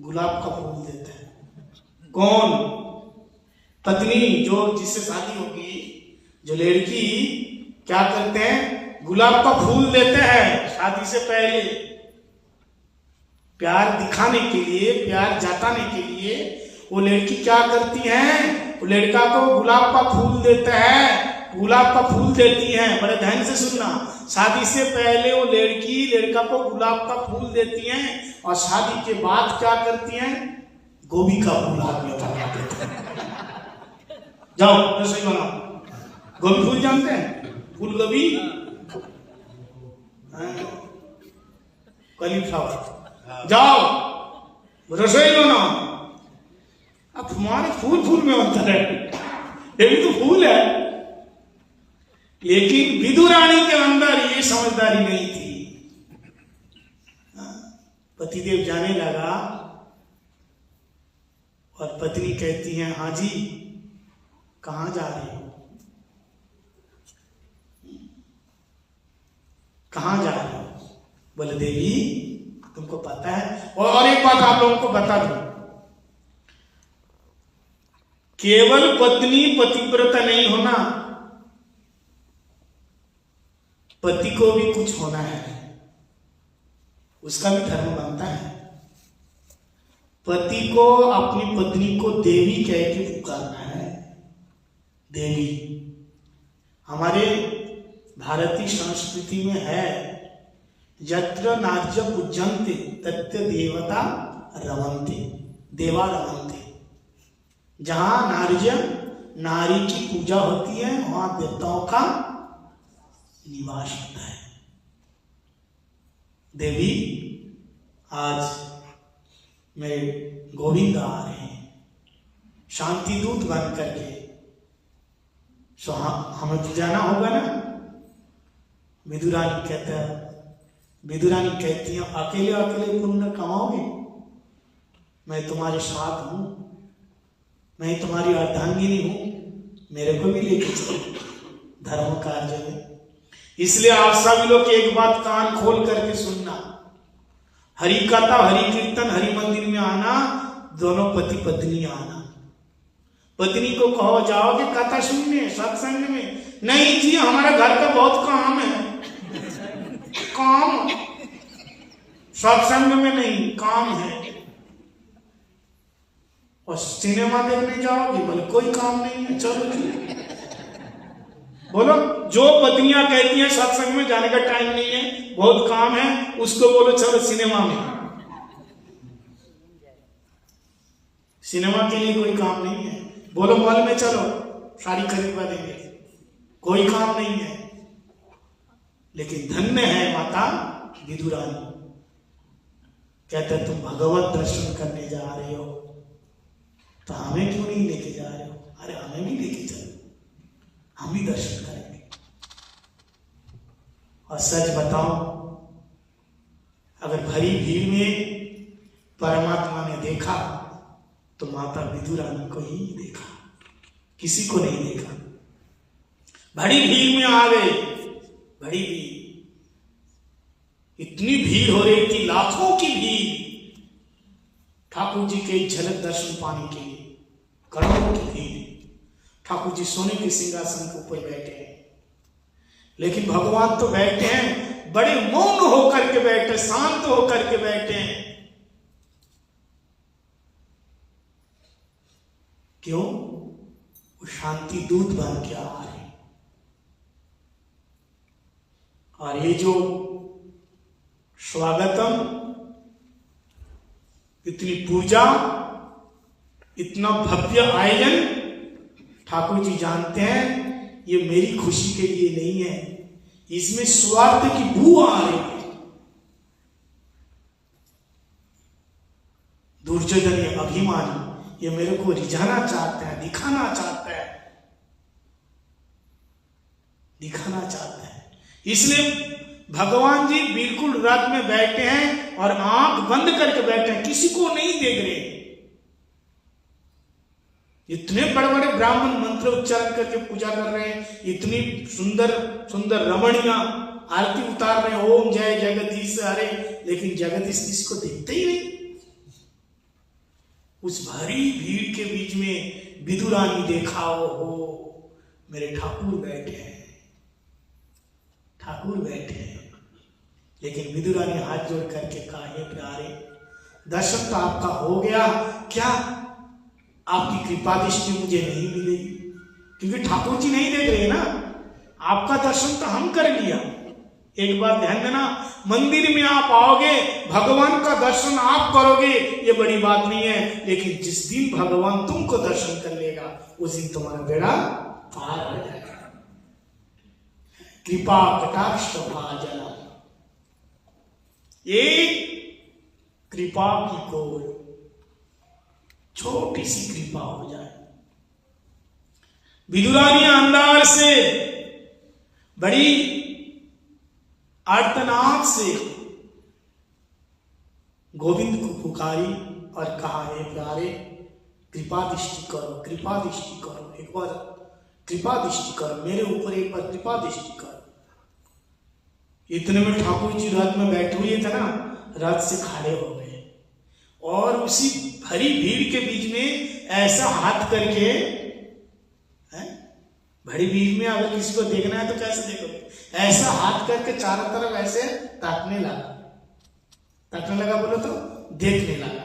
गुलाब का फूल देते हैं। कौन? पत्नी, जो जिससे शादी होगी, जो लड़की क्या करते हैं, गुलाब का फूल देते हैं शादी से पहले, प्यार दिखाने के लिए, प्यार जताने के लिए। वो लड़की क्या करती है, वो लड़का को गुलाब का फूल देता है, गुलाब का फूल देती है। बड़े ध्यान से सुनना, शादी से पहले वो लड़की लड़का को गुलाब का फूल देती है और शादी के बाद क्या करती है, गोभी का फूल हाथ में उठा देते हैं। जाओ रसोई बनाओ। गोभी फूल जानते हैं, फूल गोभी, कॉलीफ्लावर, जाओ रसोई बनाओ। अब हमारे फूल फूल में अंतर है, ये भी तो फूल है, लेकिन विदुरानी के अंदर ये समझदारी नहीं थी। पतिदेव जाने लगा और पत्नी कहती है हाँ जी कहां जा रहे हो, कहां जा रहे हो? बोले देवी तुमको पता है। और एक बात आप लोगों को बता दूं, केवल पत्नी पतिव्रता नहीं होना, पति को भी कुछ होना है, उसका भी धर्म बनता है। पति को अपनी पत्नी को देवी कह के पुकारना है, देवी। हमारे भारतीय संस्कृति में है, यत्र नार्य पूज्यन्ते तत्र देवता रमन्ते, देवा रमन्ते। जहां नार्य नारी की पूजा होती है वहां देवताओं का निवास होता है। देवी आज मेरे गोविंद आ रहे हैं शांति दूत बन करके, सो हमें तो जाना होगा ना। विदुरानी कहती है अकेले अकेले पुण्य कमाओगे? मैं तुम्हारे साथ हूं, मैं तुम्हारी अर्धांगिनी हूं, मेरे को भी लेके चलो धर्म कार्य में। इसलिए आप सभी लोग एक बात कान खोल करके सुनना, हरि कथा, हरि कीर्तन, हरि मंदिर में आना, दोनों पति पत्नी आना। पत्नी को कहो जाओगे कथा सुनने सत्संग में, नहीं जी हमारा घर का बहुत काम है। काम सत्संग में नहीं, काम है। और सिनेमा देखने जाओगे, बोले कोई काम नहीं है, चलो जी। बोलो जो पत्नियां कहती हैं सत्संग में जाने का टाइम नहीं है, बहुत काम है, उसको बोलो चलो सिनेमा में। सिनेमा के लिए कोई काम नहीं है, बोलो मॉल में चलो साड़ी खरीदवा देंगे, कोई काम नहीं है। लेकिन धन्य है माता विदुरानी, कहते तुम भगवत दर्शन करने जा रहे हो तो हमें क्यों नहीं लेके जा रहे हो? अरे हमें भी लेके चलो, हम भी दर्शन करेंगे। और सच बताओ, अगर भरी भीड़ में परमात्मा ने देखा तो माता विदुरानी को ही देखा, किसी को नहीं देखा। बड़ी भीड़ में आ गए, बड़ी भीड़, इतनी भीड़ हो रही थी, लाखों की भीड़ ठाकुर जी के झलक दर्शन पाने के लिए, करोड़ों की भीड़। ठाकुर जी सोने के सिंहासन के ऊपर बैठे हैं, लेकिन भगवान तो बैठे हैं, बड़े मौन होकर के बैठे, शांत होकर के बैठे हैं। क्यों? वो शांति दूत बन के आ रहे। और ये जो स्वागतम, इतनी पूजा, इतना भव्य आयोजन, ठाकुर जी जानते हैं ये मेरी खुशी के लिए नहीं है, इसमें स्वार्थ की बू आ रही है। दुर्योधन ये अभिमानी, ये मेरे को रिझाना चाहता है, दिखाना चाहता है, दिखाना चाहता है। इसलिए भगवान जी बिल्कुल रथ में बैठे हैं और आंख बंद करके बैठे हैं, किसी को नहीं देख रहे। इतने बड़े बड़े ब्राह्मण मंत्र उच्चारण करके पूजा कर रहे हैं, इतनी सुंदर सुंदर रमणियां आरती उतार रहे हैं, ओम जय जगदीश हरे, लेकिन जगदीश किसको देखते ही नहीं। उस भारी भीड़ के बीच में विदुरानी देखा, हो मेरे ठाकुर बैठे हैं, ठाकुर बैठे हैं। लेकिन विदुरानी हाथ जोड़ करके कहा, हे प्यारे, दर्शन तो आपका हो गया, क्या आपकी कृपा दृष्टि मुझे नहीं मिलेगी? क्योंकि ठाकुर जी नहीं देख रहे ना, आपका दर्शन तो हम कर लिया। एक बात ध्यान देना, मंदिर में आप आओगे, भगवान का दर्शन आप करोगे, ये बड़ी बात नहीं है, लेकिन जिस दिन भगवान तुमको दर्शन कर लेगा उस दिन तुम्हारा बेड़ा पार हो जाएगा। कृपा कटाक्ष भाजन, एक कृपा की कोर, छोटी सी कृपा हो जाए। विदुरानी अंदर से बड़ी आर्तनाद से गोविंद को पुकारी और कहा, हे प्यारे, कृपा दृष्टि करो, कृपा दृष्टि करो, एक बार कृपा दृष्टि करो, मेरे ऊपर एक बार कृपा दृष्टि करो। इतने में ठाकुर जी रथ में बैठे हुए थे ना, रथ से खड़े हो गए और उसी भरी भीड़ के बीच में ऐसा हाथ करके, बड़ी भीड़ में अगर किसी को देखना है तो कैसे देखोगे, ऐसा हाथ करके चारों तरफ ऐसे ताकने लगा। ताकने लगा बोलो तो देखने लगा,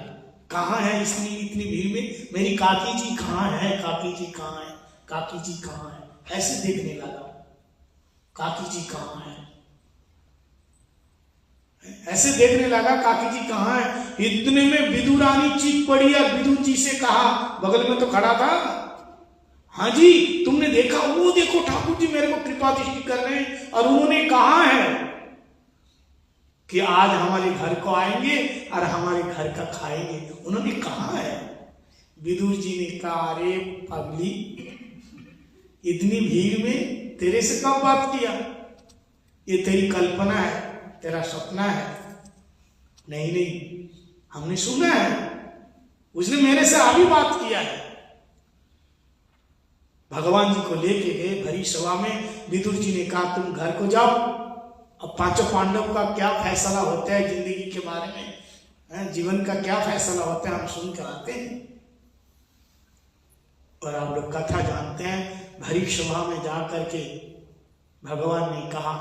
कहाँ है इतनी भीड़ में मेरी काकी जी कहाँ है, काकी जी कहाँ है, काकी जी कहाँ है, ऐसे देखने लगा, काकी जी कहाँ है, ऐसे देखने लगा काकी जी कहाँ है। इतने में विदुरानी चीख पड़ी और विदुर जी से कहा, बगल में तो खड़ा था, हाँ जी तुमने देखा, वो देखो ठाकुर जी मेरे को कृपा दृष्टि कर रहे हैं, और उन्होंने कहा है कि आज हमारे घर को आएंगे और हमारे घर का खाएंगे, उन्होंने कहा है। विदुर जी ने कहा, अरे पगली, इतनी भीड़ में तेरे से कब बात किया, ये तेरी कल्पना है, तेरा सपना है। नहीं नहीं, हमने सुना है उसने मेरे से अभी बात किया है। भगवान जी को लेके गए भरी सभा में। विदुर जी ने कहा तुम घर को जाओ, अब पांचों पांडव का क्या फैसला होता है जिंदगी के बारे में, जीवन का क्या फैसला होता है हम सुन कर आते हैं। और आप लोग कथा जानते हैं। भरी सभा में जा करके भगवान ने कहा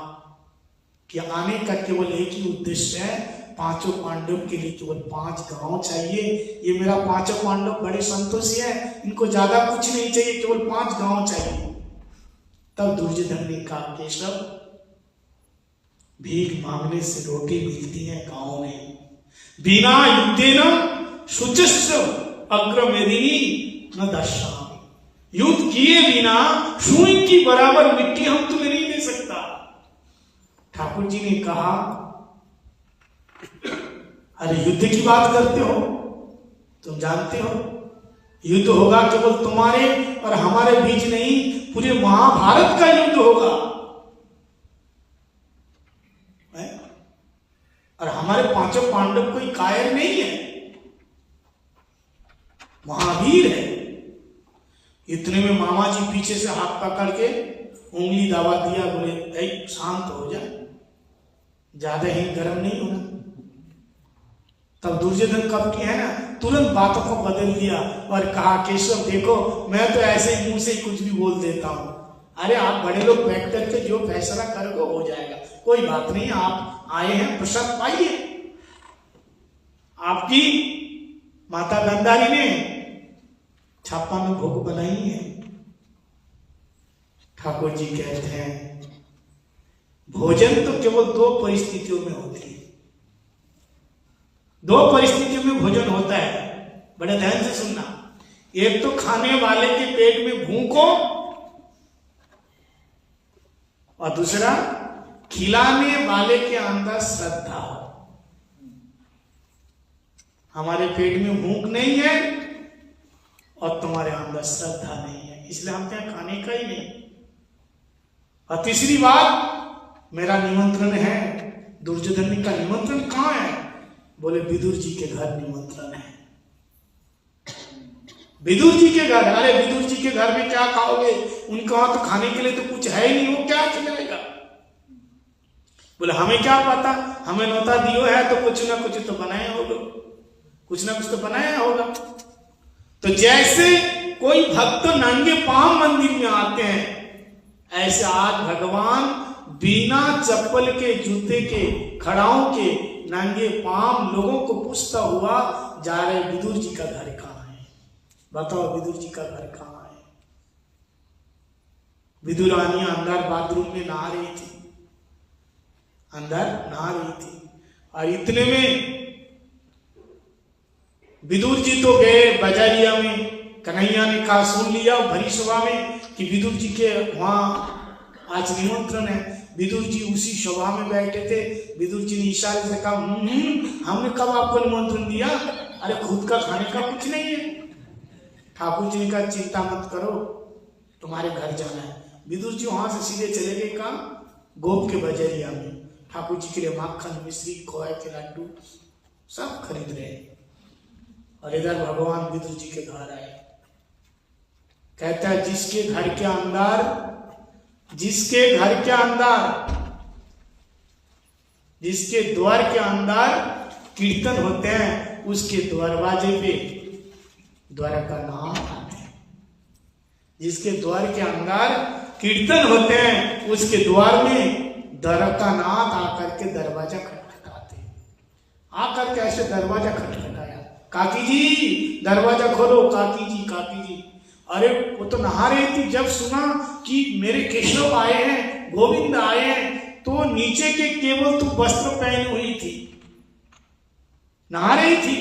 कि आने का केवल एक ही उद्देश्य है, पांचों पांडव के लिए केवल 5 गांव चाहिए। ये मेरा पांचों पांडव बड़े संतोषी है, इनको ज्यादा कुछ नहीं चाहिए, केवल 5 गांव चाहिए। तब दुर्योधन ने कहा केशव, भीख मांगने से रोटी मिलती है गांव में, बिना युद्धेन शुचिस्व अग्रमेदिनी न दर्शनामि। युद्ध किए बिना सुई की बराबर मिट्टी हम तुम्हें नहीं दे सकता। ठाकुर जी ने कहा अरे युद्ध की बात करते हो, तुम जानते हो युद्ध होगा केवल तुम्हारे और हमारे बीच नहीं, पूरे महाभारत का युद्ध होगा। और हमारे पांचों पांडव कोई कायर नहीं है, महावीर है। इतने में मामा जी पीछे से हाथ पकड़ के उंगली दबा दिया, बोले शांत हो जा, ज्यादा ही गर्म नहीं होना। तब दुर्योधन कपटी है ना, तुरंत बातों को बदल दिया और कहा केशव देखो, मैं तो ऐसे मुंह से कुछ भी बोल देता हूं। अरे आप बड़े लोग बैठ करके जो फैसला करोगे हो जाएगा, कोई बात नहीं। आप आए हैं प्रसाद पाइए। आपकी माता गंधारी ने छापा में भोग बनाई है। ठाकुर जी कहते हैं भोजन तो केवल 2 परिस्थितियों में होती है। 2 परिस्थितियों में भोजन होता है, बड़े ध्यान से सुनना। एक तो खाने वाले के पेट में भूख हो, और दूसरा खिलाने वाले के अंदर श्रद्धा हो। हमारे पेट में भूख नहीं है और तुम्हारे अंदर श्रद्धा नहीं है, इसलिए हम क्या खाने का ही नहीं। और तीसरी बात, मेरा निमंत्रण है। दुर्योधन का निमंत्रण कहां है? बोले विदुर जी के घर निमंत्रण है। विदुर जी के घर। अरे विदुर जी के घर में क्या खाओगे? उनके वहां तो खाने के लिए तो कुछ है ही नहीं, वो क्या खिलाएगा? बोले हमें क्या पता, हमें न्योता दियो है तो कुछ ना कुछ तो बनाया होगा, कुछ ना कुछ तो बनाया होगा। तो जैसे कोई भक्त नंगे पांव मंदिर में आते हैं, ऐसे आज भगवान बिना चप्पल के, जूते के, खड़ाओं के, नंगे पांव लोगों को पूछता हुआ जा रहे विदुर जी का घर कहां है? बताओ विदुर जी का घर कहां है? विदुरानी अंदर बाथरूम में नहा रही थी, अंदर नहा रही थी। और इतने में विदुर जी तो गए बाजारिया में। कन्हैया ने कहा सुन लिया भरी सभा में कि विदुर जी के वहां आज निमंत्रण है। विदुर जी उसी सभा में बैठे थे। विदुर जी ने इशारे से कहा हमने कब आपको निमंत्रण दिया? अरे खुद का खाने का कुछ नहीं है। ठाकुर जी ने कहा चिंता मत करो, तुम्हारे घर जाना है। विदुर जी वहां से सीधे चले गए कहाँ? गोप के बजरिया में। ठाकुर जी के लिए माखन, मिश्री, खोए के लड्डू सब खरीद रहे। और इधर भगवान विदुर जी के घर आए। कहता है जिसके घर के अंदर जिसके द्वार के अंदर कीर्तन होते हैं, उसके दरवाजे पे द्वार का नाम आते हैं। जिसके द्वार के अंदर कीर्तन होते हैं, उसके द्वार में द्वारकानाथ आकर के दरवाजा खटखटाते। आकर के ऐसे दरवाजा खटखटाया, काकी जी दरवाजा खोलो, काकी जी काकी जी। अरे वो तो नहा रही थी, जब सुना कि मेरे केशव आए हैं, गोविंद आए हैं, तो नीचे के केवल तो वस्त्र पहनी हुई थी, नहा रही थी,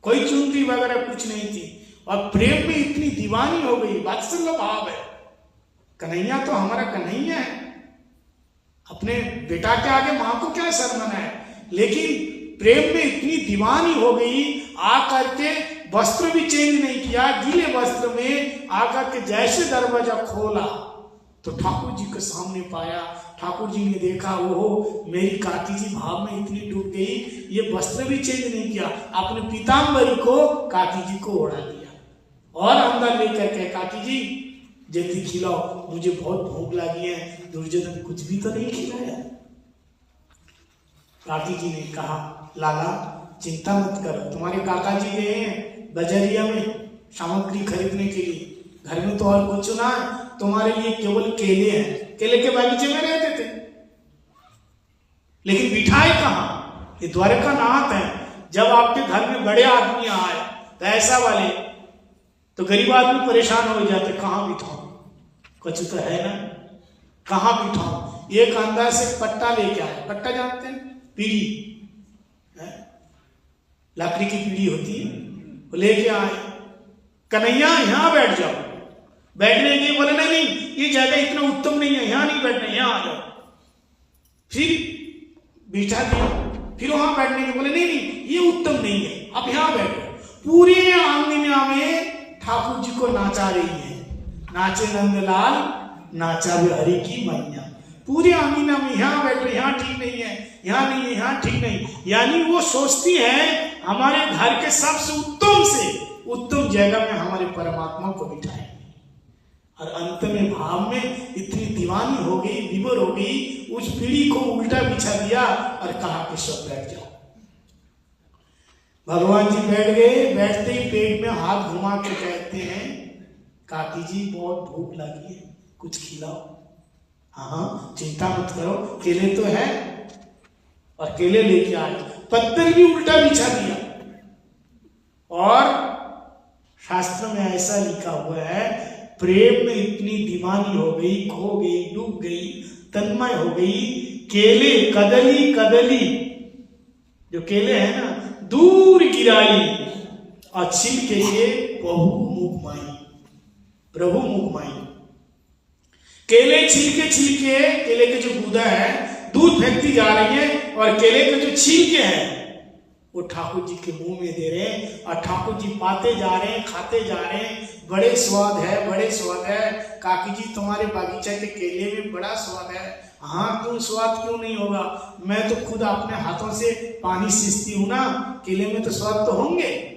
कोई चुनरी वगैरह कुछ नहीं थी। और प्रेम में इतनी दीवानी हो गई, वात्सल्य भाव है। कन्हैया तो हमारा कन्हैया है, अपने बेटा के आगे मां को क्या शर्माना है। लेकिन प्रेम में इतनी दीवानी हो गई, आकर के वस्त्र भी चेंज नहीं किया, गीले वस्त्र में आकर के जैसे दरवाजा खोला, तो ठाकुर जी के सामने पाया। ठाकुर जी ने देखा, ओहो मेरी काकी जी भाव में इतनी डूब गई, ये वस्त्र भी चेंज नहीं किया, अपने पीताम्बरी को काकी जी को ओढ़ा दिया और अंदर लेकर के, काकी जी जल्दी खिलाओ, मुझे बहुत भूख लगी है, दुर्योधन कुछ भी तो नहीं खिलाया। काकी जी ने कहा, लाला चिंता मत करो, तुम्हारे काका जी गए हैं बजरिया में सामग्री खरीदने के लिए, घर में तो और कुछ ना है, तुम्हारे लिए केवल केले हैं, केले के बगीचे में रहते थे, लेकिन बिठाए कहाँ, ये द्वारका नाथ है। जब आपके घर में बड़े आदमी आए तो ऐसा वाले, तो गरीब आदमी परेशान हो जाते, कहाँ बिठाऊं, कुछ तो है ना, कहाँ बिठाऊं। एक अंदर से पट्टा लेके आए, पट्टा जानते हैं, पीढ़ी, लकड़ी की पीढ़ी होती है, वो लेके आए, कन्हैया यहाँ बैठ जाओ, बैठने के बोले नहीं ये जगह इतना उत्तम नहीं है, यहाँ नहीं बैठना, यहाँ आ जाओ। फिर बिठा दिया, फिर वहां बैठने के बोले नहीं ये उत्तम नहीं है, अब यहाँ बैठो। पूरे आंगन में ठाकुर जी को नाचा रही है, नाचे नंदलाल नाचा वे हरि की मैया, पूरे आंगन में, यहाँ बैठो, यहाँ ठीक नहीं है, यहाँ नहीं है, यहाँ ठीक नहीं, यानी वो सोचती है हमारे घर के सबसे उत्तम जगह में हमारे परमात्मा को बिठाए। और अंत में भाव में इतनी दीवानी हो गई, विभोर हो गई, उस पीढ़ी को उल्टा बिछा दिया और कहा कि सब बैठ जाओ। भगवान जी बैठ गए, बैठते ही पेट में हाथ घुमा के कहते हैं, काकी जी बहुत भूख लगी है, कुछ खिलाओ। हाँ चिंता मत करो, केले तो है, और केले लेके आए, पत्थर भी उल्टा बिछा दिया। और शास्त्र में ऐसा लिखा हुआ है, प्रेम में इतनी दीवानी हो गई, खो गई, डूब गई, तन्मय हो गई, केले कदली जो केले हैं ना, दूर गिराई और छिलके के प्रभु मुख माई। केले छिलके केले के जो गूदा है दूध फेंकती जा रही है, और केले के जो छिलके हैं वो ठाकुर जी के मुंह में दे रहे हैं, और ठाकुर जी पाते जा रहे हैं, खाते जा रहे हैं, बड़े स्वाद है। काकी जी तुम्हारे बागीचा के केले में बड़ा स्वाद है। हाँ क्यों स्वाद क्यों नहीं होगा, मैं तो खुद अपने हाथों से पानी सींचती हूं ना, केले में तो स्वाद तो होंगे।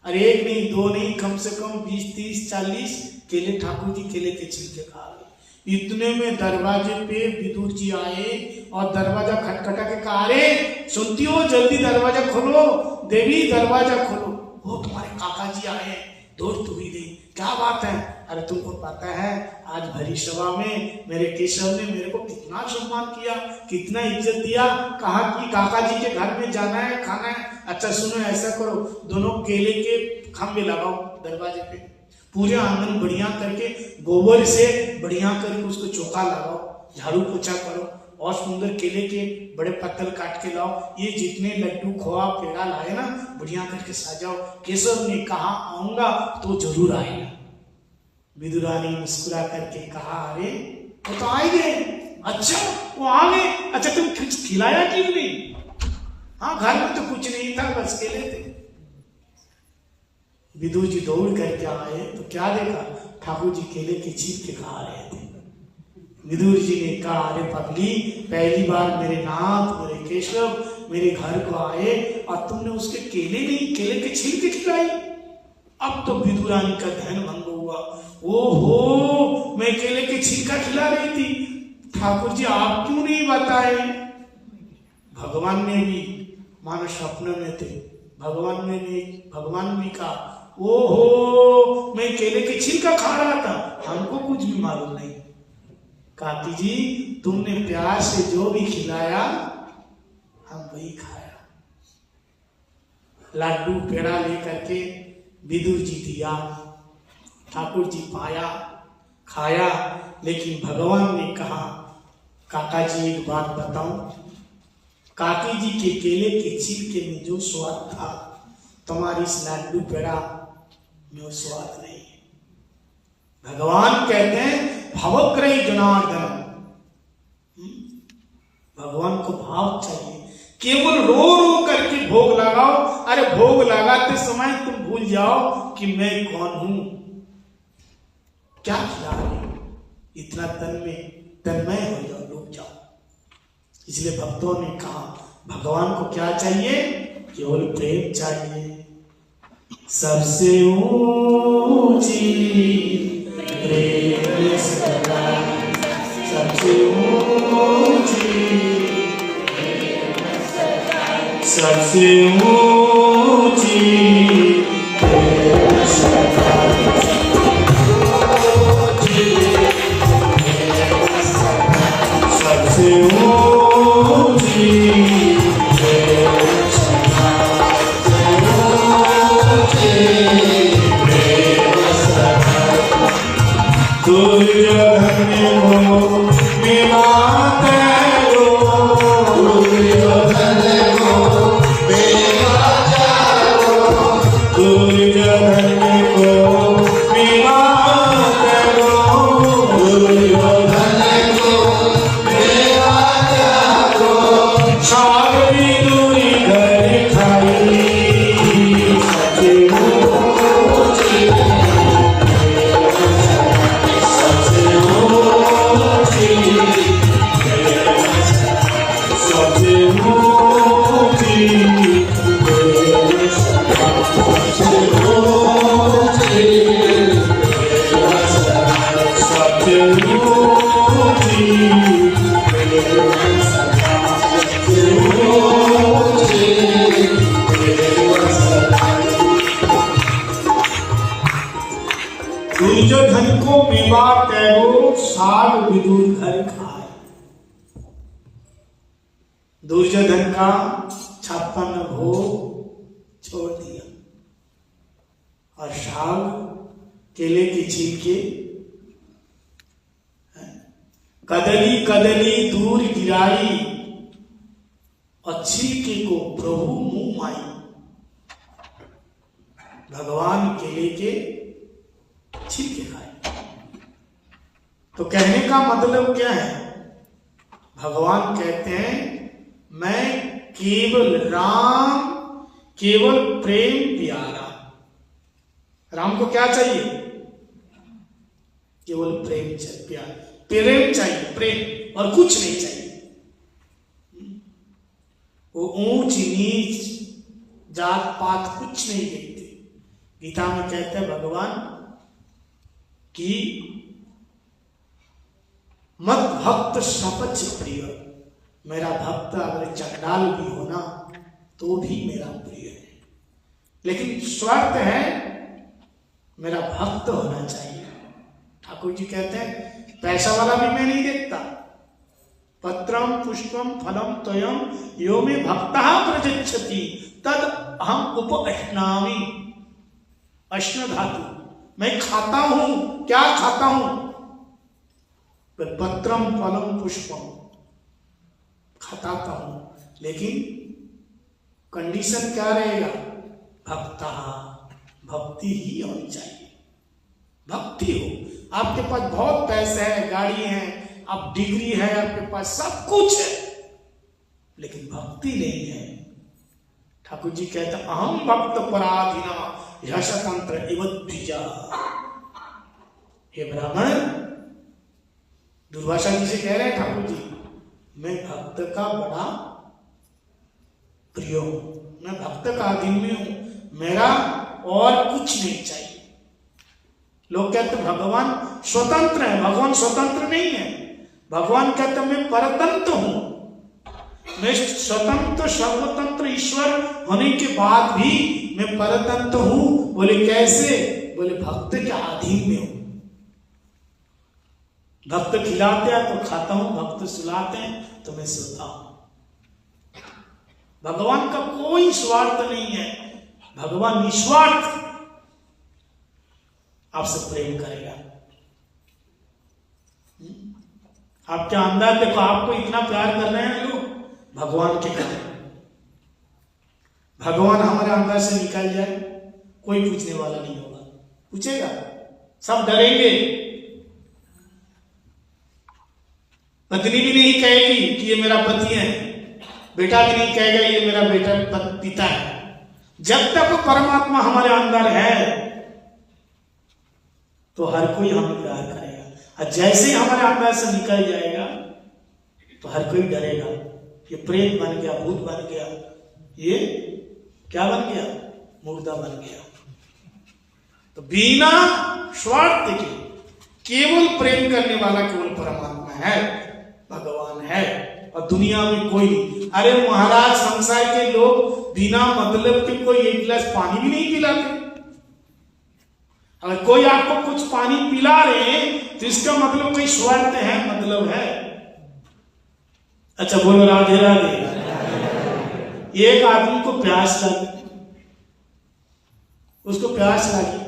अरे एक नहीं, दो नहीं, कम से कम 20, 30, 40 केले ठाकुर जी केले के छिलके खा गए। इतने में दरवाजे पे विदुर जी आए और दरवाजा खटखटा के कहा, अरे सुनती हो, जल्दी दरवाजा खोलो, देवी दरवाजा खोलो, वो तुम्हारे काका जी आए, दोस्त हुई गई, क्या बात है। अरे तुमको पता है आज भरी सभा में मेरे केशव ने मेरे को कितना सम्मान किया, कितना इज्जत दिया, कहा कि काका जी के घर में जाना है, खाना है। अच्छा सुनो, ऐसा करो, दोनों केले के खंभे लगाओ दरवाजे पे, पूरे आंगन बढ़िया करके गोबर से बढ़िया करके उसको चौका लगाओ, झाड़ू पोछा करो, और सुंदर केले के बड़े पत्तल काट के लाओ, ये जितने लड्डू खोआ पेड़ा लाए ना बढ़िया करके सजाओ। केशव ने कहा आऊंगा तो जरूर आएगा। विदुरानी मुस्कुरा करके कहा, अरे वो तो आए गए, अच्छा वो आ गए, अच्छा तुम कुछ खिलाया क्यों नहीं? हाँ घर में तो कुछ नहीं था, बस केले थे। विदुर जी दौड़ करके आए तो क्या देखा, ठाकुर जी केले के छील के खा रहे थे। विदुर जी ने कहा, अरे पगली, पहली बार मेरे नाथ मेरे केशव मेरे घर को आए और तुमने उसके केले नहीं, केले के छिलके खिलाई। अब तो विदुरानी का ध्यान भंग हुआ, ओहो मैं केले के छिलका खिला रही थी, ठाकुर जी आप क्यों नहीं बताए? भगवान ने भी मानो स्वप्न में थे, भगवान भी कहा, ओहो मैं केले के छिलका खा रहा था, हमको कुछ भी मालूम नहीं। काकी जी तुमने प्यार से जो भी खिलाया हम वही खाया। लड्डू पेड़ा लेकर के विदुर जी दिया, ठाकुर जी पाया, खाया, लेकिन भगवान ने कहा, काका जी एक बात बताऊं, काकी जी के केले के छिलके में जो स्वाद था तुम्हारी इस लड्डू पेड़ा में वो स्वाद नहीं है। भगवान कहते हैं भवग्रही जनार्दन, भगवान को भाव चाहिए, केवल रो रो करके भोग लगाओ। अरे भोग लगाते समय तुम भूल जाओ कि मैं कौन हूं, क्या खिला रहे, इतना तन्मय हो जाओ, डूब जाओ। इसलिए भक्तों ने कहा भगवान को क्या चाहिए? केवल प्रेम चाहिए। सबसे ऊंची प्रेम सदा, सबसे ऊंची, सबसे ऊंची प्रेम सदा, सबसे ऊंची प्रेम सदा, दुर्योधन को मिलाते हो, दुर्योधन को मिलाते हो, दुर्योधन को मिलाते हो, दुर्योधन को मिलाते हो। शाग भी दूरी घर खाई, सबसे ऊंची, सबसे ऊंची, सबसे ऊंची, सबसे ऊंची, सबसे दुर्योधन को मेवा तैरो, साग विदुर घर खाए। दुर्योधन का 56 भोग छोड़ दिया और साग, केले की छिलके, कदली कदली दूर गिराई और छिलके को प्रभु मुंह माई। भगवान केले के छिलके खाए। तो कहने का मतलब क्या है? भगवान कहते हैं मैं केवल राम, केवल प्रेम प्यारा। राम को क्या चाहिए? केवल प्रेम चाहिए, प्यार, प्रेम चाहिए, प्रेम, और कुछ नहीं चाहिए। वो ऊंच नीच जात पात कुछ नहीं देखते। गीता में कहते हैं भगवान कि मत भक्त सपच प्रिय, मेरा भक्त अगर चंडाल भी होना तो भी मेरा प्रिय है, लेकिन शर्त है मेरा भक्त होना चाहिए। ठाकुर जी कहते हैं पैसा वाला भी मैं नहीं देखता। पत्रम पुष्पम फलम त्वयं यो मे भक्तः प्रयच्छति तद अहम उपअश्नामि। अश्न धातु, मैं खाता हूं। क्या खाता हूं? पत्रम फलम पुष्पम खाता हूं, लेकिन कंडीशन क्या रहेगा? भक्ता, भक्ति ही होनी चाहिए। भक्ति हो। आपके पास बहुत पैसे है, गाड़ी है, आप डिग्री है, आपके पास सब कुछ है, लेकिन भक्ति नहीं है। ठाकुर जी कहते हैं अहम भक्त पराधीना यशतंत्र इवद्विजा। हे ब्राह्मण, दुर्वासा जी से कह रहे हैं ठाकुर जी, मैं भक्त का बड़ा प्रिय हूं, मैं भक्त का अधीन में हूं, मेरा और कुछ नहीं चाहिए। लोग कहते भगवान स्वतंत्र है, भगवान स्वतंत्र नहीं है। भगवान कहते मैं परतंत्र हूं, मैं स्वतंत्र सर्वतंत्र ईश्वर होने के बाद भी मैं परतंत्र हूं। बोले कैसे? बोले भक्त के अधीन में हूं। भक्त खिलाते हैं तो खाता हूं, भक्त सुलाते हैं तो मैं सोता हूं। भगवान का कोई स्वार्थ नहीं है, भगवान निस्वार्थ आपसे प्रेम करेगा। आपके अंदर देखो, आपको इतना प्यार कर रहे हैं लोग भगवान के कारण। भगवान हमारे अंदर से निकल जाए, कोई पूछने वाला नहीं होगा। पूछेगा? सब डरेंगे। पत्नी भी नहीं कहेगी कि ये मेरा पति है, बेटा भी नहीं कहेगा ये मेरा बेटा पिता है। जब तक वो परमात्मा हमारे अंदर है तो हर कोई हमें प्यार करेगा। और जैसे ही हमारे अंदर से निकल जाएगा तो हर कोई डरेगा, ये प्रेत बन गया, भूत बन गया, ये क्या बन गया, मुर्दा बन गया। तो बिना स्वार्थ के केवल प्रेम करने वाला केवल परमात्मा है, भगवान है, और दुनिया में कोई नहीं। अरे महाराज, संसार के लोग बिना मतलब के कोई एक गिलास पानी भी नहीं पिलाते। अगर कोई आपको कुछ पानी पिला रहे हैं तो इसका मतलब कोई स्वार्थ है, मतलब है। अच्छा बोलो राधे राधे। एक आदमी को प्यास लगी, उसको प्यास लगी,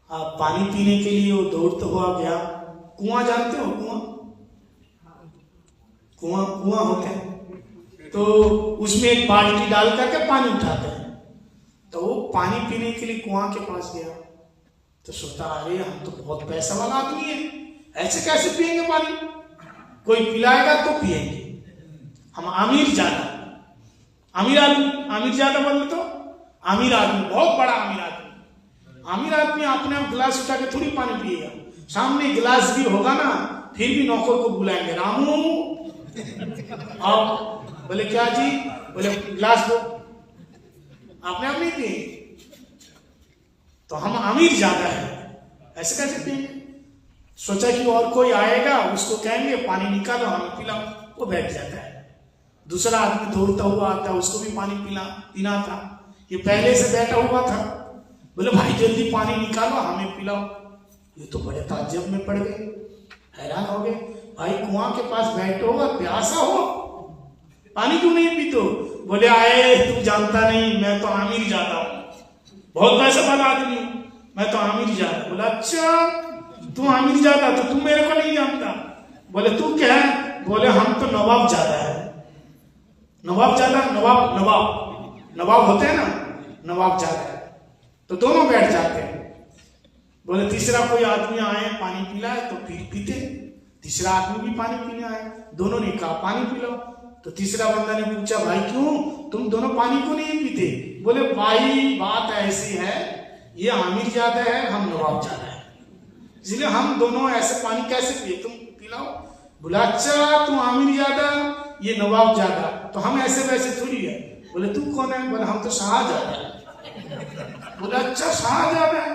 आप पानी पीने के लिए वो दौड़ता हुआ गया। कुआं जानते हो, कुआं होते हैं, तो उसमें एक बाल्टी डाल करके पानी उठाते हैं। तो वो पानी पीने के लिए कुआं के पास गया तो सोचता, अरे हम तो बहुत पैसा वाला आदमी है, ऐसे कैसे पिएंगे पानी, कोई पिलाएगा तो पिएंगे। हम अमीर ज्यादा, अमीर आदमी, अमीर ज्यादा बोले तो अमीर आदमी, बहुत बड़ा अमीर आदमी। अमीर आदमी अपने आप गिलास उठा के थोड़ी पानी पिएगा, सामने गिलास भी होगा ना, फिर भी नौकर को बुलाएंगे, रामू आओ। बोले क्या जी, बोले गिलास दो, आपने आप नहीं पिए। तो हम अमीर ज्यादा है, ऐसे कैसे पिएंगे। सोचा कि और कोई आएगा, उसको कहेंगे पानी निकालो, हमें पिलाओ, वो बैठ जाता है। दूसरा आदमी दौड़ता हुआ आता है, उसको भी पानी पीना था, ये पहले से बैठा हुआ था। बोले भाई जल्दी पानी निकालो, हमें पिलाओ। ये तो बड़े ताज्जुब में पड़ गए, हैरान हो गए, भाई कुआं के पास बैठो और प्यासा हो, पानी क्यों नहीं पीते? बोले आए तू जानता नहीं, मैं तो अमीर ज्यादा हूं, बहुत पैसा वाला आदमी हूं, मैं तो अमीर ज्यादा। बोला अच्छा तू अमीर ज्यादा, तो तू मेरे को नहीं जानता। बोले तू क्या है? बोले हम तो नवाब ज्यादा है। नवाब ज्यादा, नवाब होते हैं ना, नवाब ज्यादा है। तो दोनों बैठ जाते हैं। बोले तीसरा कोई आदमी आए पानी पिलाए तो फिर पीते। तीसरा आदमी भी पानी पीने आए, दोनों ने कहा पानी पिलाओ। तो तीसरा बंदा ने पूछा भाई क्यों तुम दोनों पानी क्यों नहीं पीते? बोले भाई बात ऐसी है, ये अमीर ज्यादा है, हम नवाब ज्यादा है, इसलिए हम दोनों ऐसे पानी कैसे पिए, तुम पिलाओ। बोला अच्छा तू अमीर ज्यादा, ये नवाब ज्यादा, तो हम ऐसे वैसे थोड़ी है। बोले तू कौन है? बोले हम तो शाहजहां है। बोला अच्छा शाहजहां है,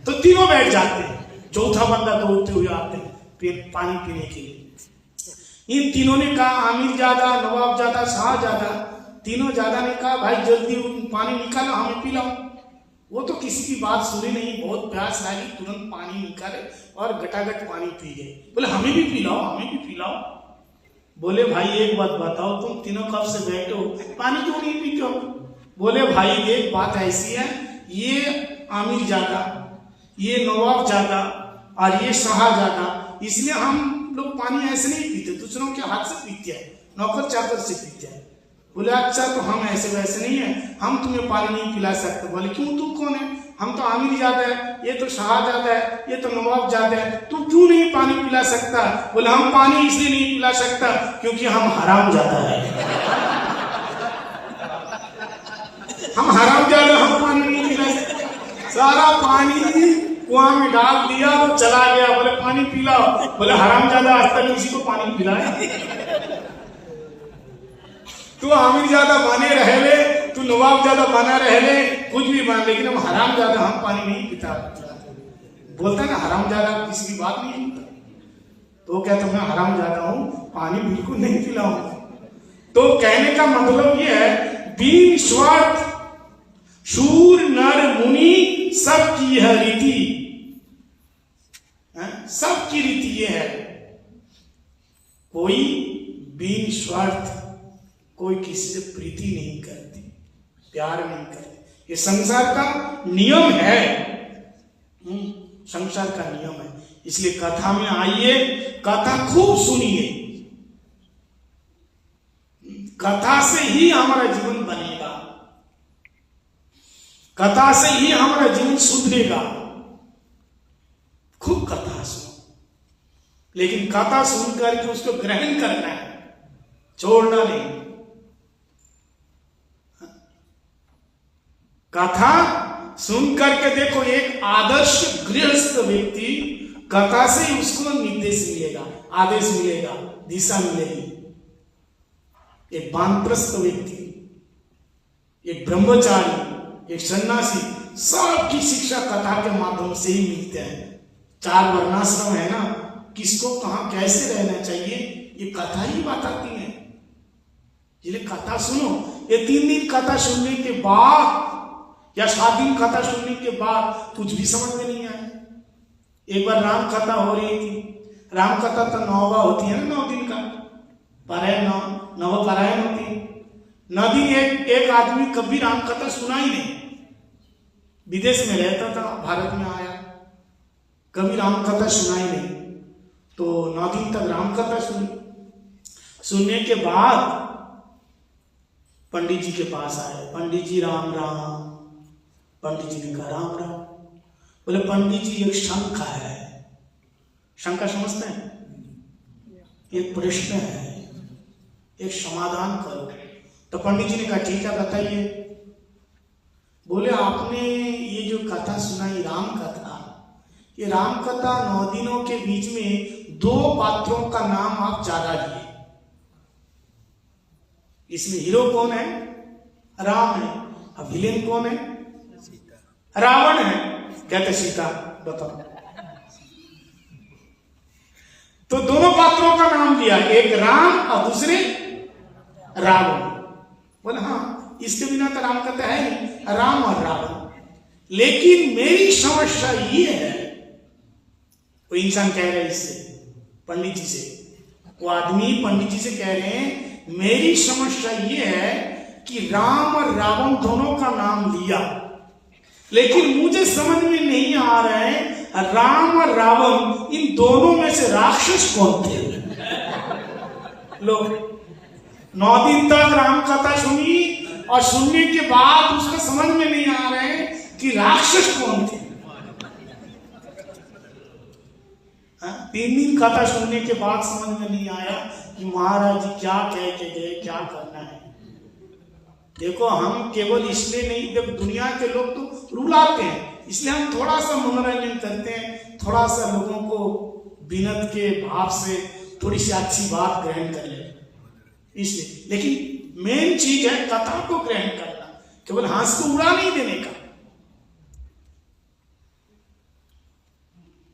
तो तीनों बैठ जाते हैं। चौथा बंदा दौड़ते हुए आते हैं फिर पानी पीने के लिए। इन तीनों ने कहा अमीर ज्यादा, नवाब ज्यादा, शाह ज्यादा। तीनों ज्यादा ने कहा भाई जल्दी पानी निकालो, हमें पिलाओ। वो तो किसी की बात सुने नहीं, बहुत प्यास लगी, तुरंत पानी निकाले और गटागट पानी पी गए। बोले हमें भी पिलाओ, हमें भी पिलाओ। बोले भाई एक बात बताओ, तुम तीनों कब से बैठे हो, पानी क्यों नहीं पीते हो? बोले भाई एक बात ऐसी है, ये अमीर ज्यादा, ये नवाब ज्यादा और ये शाह ज्यादा, इसलिए हम लोग पानी ऐसे नहीं पीते, दूसरों के हाथ से पीते हैं, नौकर चाकर से पीते हैं। बोले अच्छा तो हम ऐसे वैसे नहीं है, हम तुम्हें पानी नहीं पिला सकते। बोले क्यों, तू कौन है? हम तो अमीर ज्यादा है, ये तो शाह ज्यादा है, ये तो नवाब ज्यादा है, तू क्यों नहीं पानी पिला सकता? बोले हम पानी इसलिए नहीं पिला सकता क्योंकि हम हराम ज्यादा है। हम हराम ज्यादा, हम पानी नहीं पिला सकते। सारा पानी कुआं में डाल दिया तो चला गया। बोले पानी पिलाओ। बोले हराम ज्यादा आज तक किसी को पानी पिलाया? तू अमीर ज्यादा बने रह ले, तू नवाब ज्यादा बना रह ले, कुछ भी बन, लेकिन हम हराम ज्यादा, हम पानी नहीं पीता। बोलता ना हराम ज्यादा किसी की बात नहीं होता, तो कहता मैं हराम ज्यादा हूं, पानी बिल्कुल नहीं पिलाऊंगा। तो कहने का मतलब ये है, बिन स्वार्थ शूर नर मुनि सबकी यह रीति, सबकी रीति ये है, कोई बिन स्वार्थ, कोई किसी से प्रीति नहीं करती, प्यार नहीं करती। ये संसार का नियम है, संसार का नियम है। इसलिए कथा में आइए, कथा खूब सुनिए, कथा से ही हमारा जीवन बनेगा, कथा से ही हमारा जीवन सुधरेगा। खूब कथा सुनो, लेकिन कथा सुन करके उसको ग्रहण करना है, छोड़ना नहीं। कथा सुन करके देखो, एक आदर्श गृहस्थ व्यक्ति कथा से ही उसको निर्देश मिलेगा, आदेश मिलेगा, दिशा मिलेगी। एक वानप्रस्थ व्यक्ति, एक ब्रह्मचारी, एक सन्यासी, सबकी शिक्षा कथा के माध्यम से ही मिलते हैं। 4 वर्णाश्रम है ना, किसको कहाँ कैसे रहना चाहिए ये कथा ही बताती है। इसलिए कथा सुनो। ये 3 दिन कथा सुनने के बाद या 7 दिन कथा सुनने के बाद कुछ भी समझ में नहीं आया। एक बार राम कथा हो रही थी। राम कथा तो 9वां होती है ना, 9 दिन का पारायण, 9 पारायण होती है। 9 दिन एक आदमी कभी राम कथा सुना ही नहीं। विदेश में रहता था, भारत में आया, कभी राम कथा सुना ही नहीं। तो 9 दिन तक राम कथा सुनी। सुनने के बाद पंडित जी के पास आए। पंडित जी राम राम। पंडित जी ने कहा राम राम। बोले पंडित जी एक शंका है। शंका समझते हैं? एक प्रश्न है, एक समाधान करो। तो पंडित जी ने कहा ठीक है बताइए। बोले आपने ये जो कथा सुनाई राम कथा, ये राम कथा 9 दिनों के बीच में 2 पात्रों का नाम आप ज्यादा लिए। इसमें हीरो कौन है? राम है। अब विलेन कौन है? रावण है। कहते सीता। बताओ। तो दोनों पात्रों का नाम लिया, एक राम और दूसरे रावण। बोले हाँ, इसके बिना तो राम कथा है नहीं, राम और रावण। लेकिन मेरी समस्या ये है, कोई इंसान कह रहा है इससे, पंडित जी से, वो आदमी पंडित जी से कह रहे हैं मेरी समस्या ये है कि राम और रावण दोनों का नाम लिया, लेकिन मुझे समझ में नहीं आ रहा है राम और रावण इन दोनों में से राक्षस कौन थे। लो, 9 दिन तक राम कथा सुनी और सुनने के बाद उसका समझ में नहीं आ रहा है कि राक्षस कौन थे। 3 दिन कथा सुनने के बाद समझ में नहीं आया कि महाराज जी क्या कह के गए, क्या करना है। देखो हम केवल इसलिए नहीं, जब दुनिया के लोग तो रुलाते हैं, इसलिए हम थोड़ा सा मनोरंजन करते हैं, थोड़ा सा लोगों को बिनत के भाव से थोड़ी सी अच्छी बात ग्रहण कर ले इसलिए। लेकिन मेन चीज है कथा को ग्रहण करना, केवल हंस को उड़ा नहीं देने का।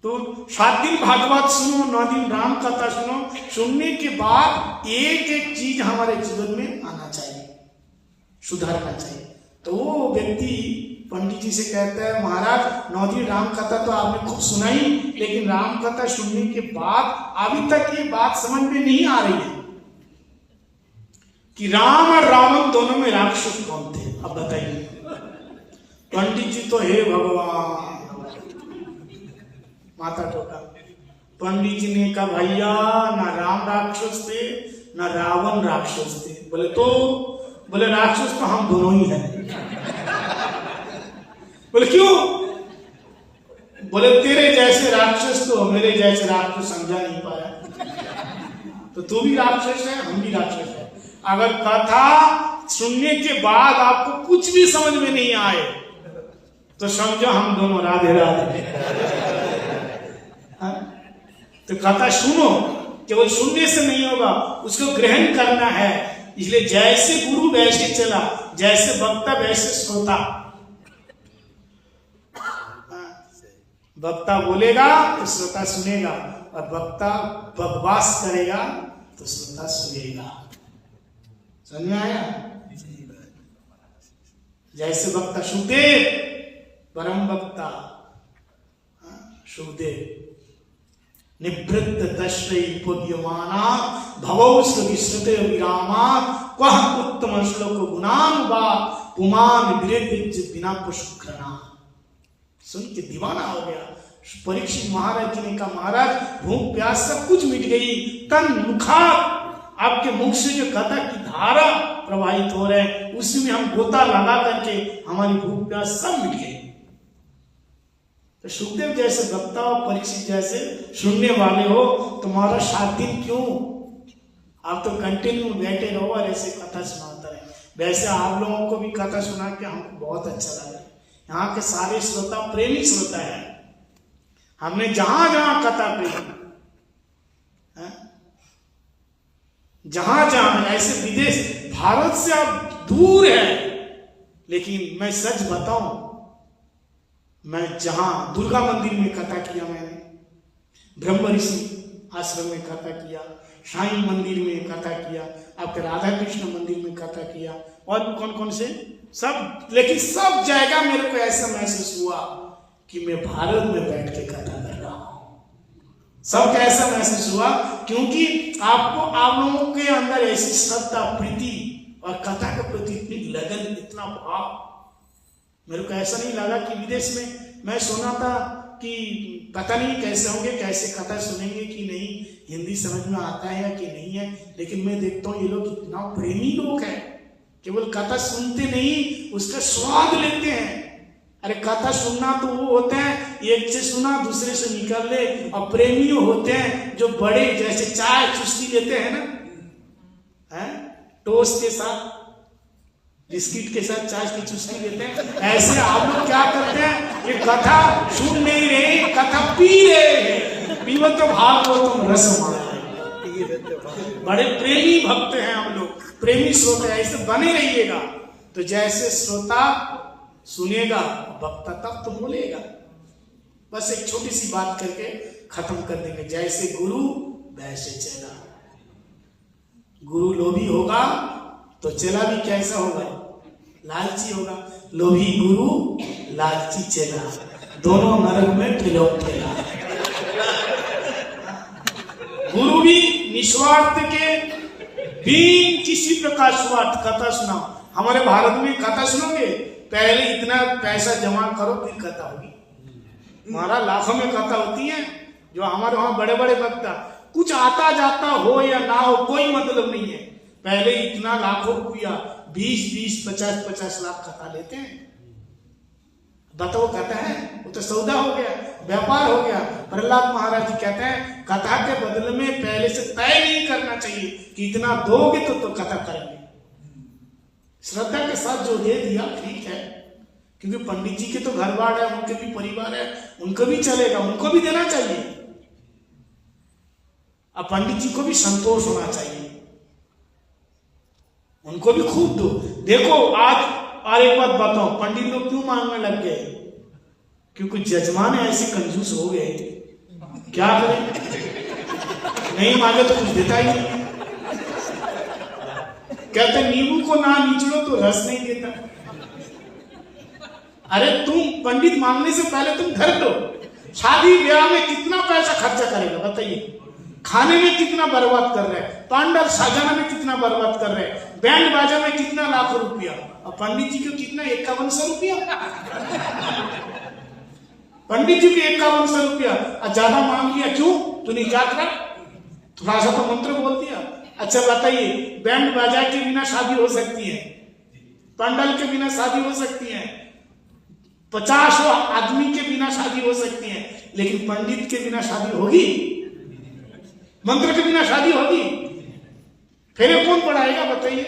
तो 7 दिन भागवत सुनो, 9 दिन राम कथा सुनो। सुनने के बाद एक एक चीज हमारे जीवन में आना चाहिए, सुधारना चाहिए। तो वो व्यक्ति पंडित जी से कहता है महाराज 9 दिन राम कथा तो आपने खूब सुनाई, लेकिन राम कथा सुनने के बाद अभी तक ये बात समझ में नहीं आ रही है कि राम और रावण दोनों में राक्षस कौन थे। अब बताइए। पंडित जी तो हे भगवान, माथा ठोका। पंडित जी ने कहा भैया ना राम राक्षस थे ना रावण राक्षस थे। बोले तो? बोले राक्षस तो हम दोनों ही हैं। बोले क्यों? बोले तेरे जैसे राक्षस तो मेरे जैसे राक्षस समझा नहीं पाया, तो तू भी राक्षस है, हम भी राक्षस है। अगर कथा सुनने के बाद आपको कुछ भी समझ में नहीं आए तो समझो हम दोनों राधे राधे। तो कथा सुनो, केवल सुनने से नहीं होगा, उसको ग्रहण करना है। इसलिए जैसे गुरु वैसे चला, जैसे वक्ता वैसे श्रोता। वक्ता बोलेगा तो श्रोता सुनेगा, और वक्ता बकवास करेगा तो श्रोता सुनेगा। समझ में आया? जैसे वक्ता सुखदेव, परम वक्ता सुखदेव, निवृत्त तश्रय पुण्यमाना भवौ श्रुते विरामा क्वः उत्तम श्लोक गुणानुवा पुमान विरेद्य बिना पुष्करना। सुन के दीवाना हो गया। परीक्षित महाराज जी ने कहा महाराज भूख प्यास सब कुछ मिट गई, तन मुखा आपके मुख से जो कथा की धारा प्रवाहित हो रहे हैं उसी में हम गोता लगा करके हमारी भूख प्यास सब मिट गई। तो सुखदेव जैसे वक्ता और परीक्षित जैसे सुनने वाले हो, तुम्हारा 7 दिन क्यों? आप तो कंटिन्यू बैठे रहो और ऐसे कथा सुनाता रहे। वैसे आप लोगों को भी कथा सुना के हमको बहुत अच्छा लगा। यहाँ के सारे श्रोता प्रेमी श्रोता है। हमने जहां जहां कथा कही, जहां जहां, ऐसे विदेश, भारत से अब दूर है, लेकिन मैं सच बताऊं, मैं जहां दुर्गा मंदिर में कथा किया, मैंने ब्रह्म ऋषि आश्रम में कथा किया, साईं मंदिर में कथा किया, आपके राधा कृष्ण मंदिर में कथा किया, और भी कौन कौन से सब, लेकिन सब जगह मेरे को ऐसा महसूस हुआ कि मैं भारत में बैठ के कथा कर रहा हूं। सबका ऐसा महसूस हुआ, क्योंकि आपको, आप लोगों के अंदर ऐसी श्रद्धा, प्रीति और कथा के प्रति इतनी लगन, इतना भाव, मेरे को ऐसा नहीं लगा कि विदेश में, मैं सुना था कि पता नहीं कैसे होंगे, कैसे कथा सुनेंगे कि नहीं, हिंदी समझ में आता है या कि नहीं है, लेकिन मैं देखता हूँ ये लोग इतना प्रेमी लोग हैं, केवल कथा सुनते नहीं, उसका स्वाद लेते हैं। अरे कथा सुनना तो वो होते हैं, एक से सुना दूसरे से निकाल ले, और प्रेमी होते हैं जो बड़े, जैसे चाय चुस्की लेते हैं ना, हैं टोस्ट के साथ, बिस्किट के साथ चाय की चुस्की लेते हैं, ऐसे आप लोग क्या करते हैं, ये कथा सुन नहीं रहे, कथा पी रहे हैं, पीवो तो भाव को तुम रस मानो, बड़े प्रेमी भक्त हैं हम लोग, प्रेमी श्रोता, ऐसे बने रहिएगा। तो जैसे श्रोता सुनेगा, वक्ता तब तो बोलेगा। बस एक छोटी सी बात करके खत्म कर देंगे, जैसे गुरु वैसे चेला। गुरु लोभी होगा तो चेला भी कैसा होगा, लालची होगा। लोभी गुरु, लालची चेला, दोनों नरक में त्रिलोक ठेला। गुरु भी निस्वार्थ के, बिन किसी प्रकार स्वार्थ कथा सुनाओ। हमारे भारत में कथा सुनोगे, पहले इतना पैसा जमा करो फिर कथा होगी। हमारा लाखों में कथा होती है, जो हमारे वहां बड़े बड़े वक्ता, कुछ आता जाता हो या ना हो कोई मतलब नहीं है, पहले इतना लाखों रुपया, 20-20, 50-50 लाख कथा लेते हैं। बताओ कथा है, वो तो सौदा हो गया, व्यापार हो गया। प्रहलाद महाराज जी कहते हैं कथा के बदले में पहले से तय नहीं करना चाहिए कि इतना दोगे तो कथा करेंगे। श्रद्धा के साथ जो दे दिया ठीक है, क्योंकि पंडित जी के तो घर बार है, उनके भी परिवार है, उनको भी चलेगा, उनको भी देना चाहिए। अब पंडित जी को भी संतोष होना चाहिए, उनको भी खूब दो। देखो आज और एक बात बताओ, पंडित लोग क्यों मांगने लग गए, क्योंकि जजमान ऐसे कंजूस हो गए, क्या करें, नहीं मांगे तो कुछ देता ही नहीं। कहते नींबू को ना निचलो तो रस नहीं देता। अरे तुम पंडित मांगने से पहले तुम धर लो। शादी ब्याह में कितना पैसा खर्चा करेगा बताइए, खाने में कितना बर्बाद कर रहे हैं, पंडाल सजाने में कितना बर्बाद कर रहे हैं, बैंड बाजा में कितना लाखों रुपया, और पंडित जी को कितना 5100 रुपया। पंडित जी को 5100 रुपया, और ज्यादा मांग लिया क्यों, तूने क्या करा, थोड़ा सा तो मंत्र बोल दिया। अच्छा बताइए, बैंड बाजा के बिना शादी हो सकती है, पंडाल के बिना शादी हो सकती है, 50 आदमी के बिना शादी हो सकती है, लेकिन पंडित के बिना शादी होगी, मंत्र के बिना शादी होगी, फिर कौन पढ़ाएगा बताइए।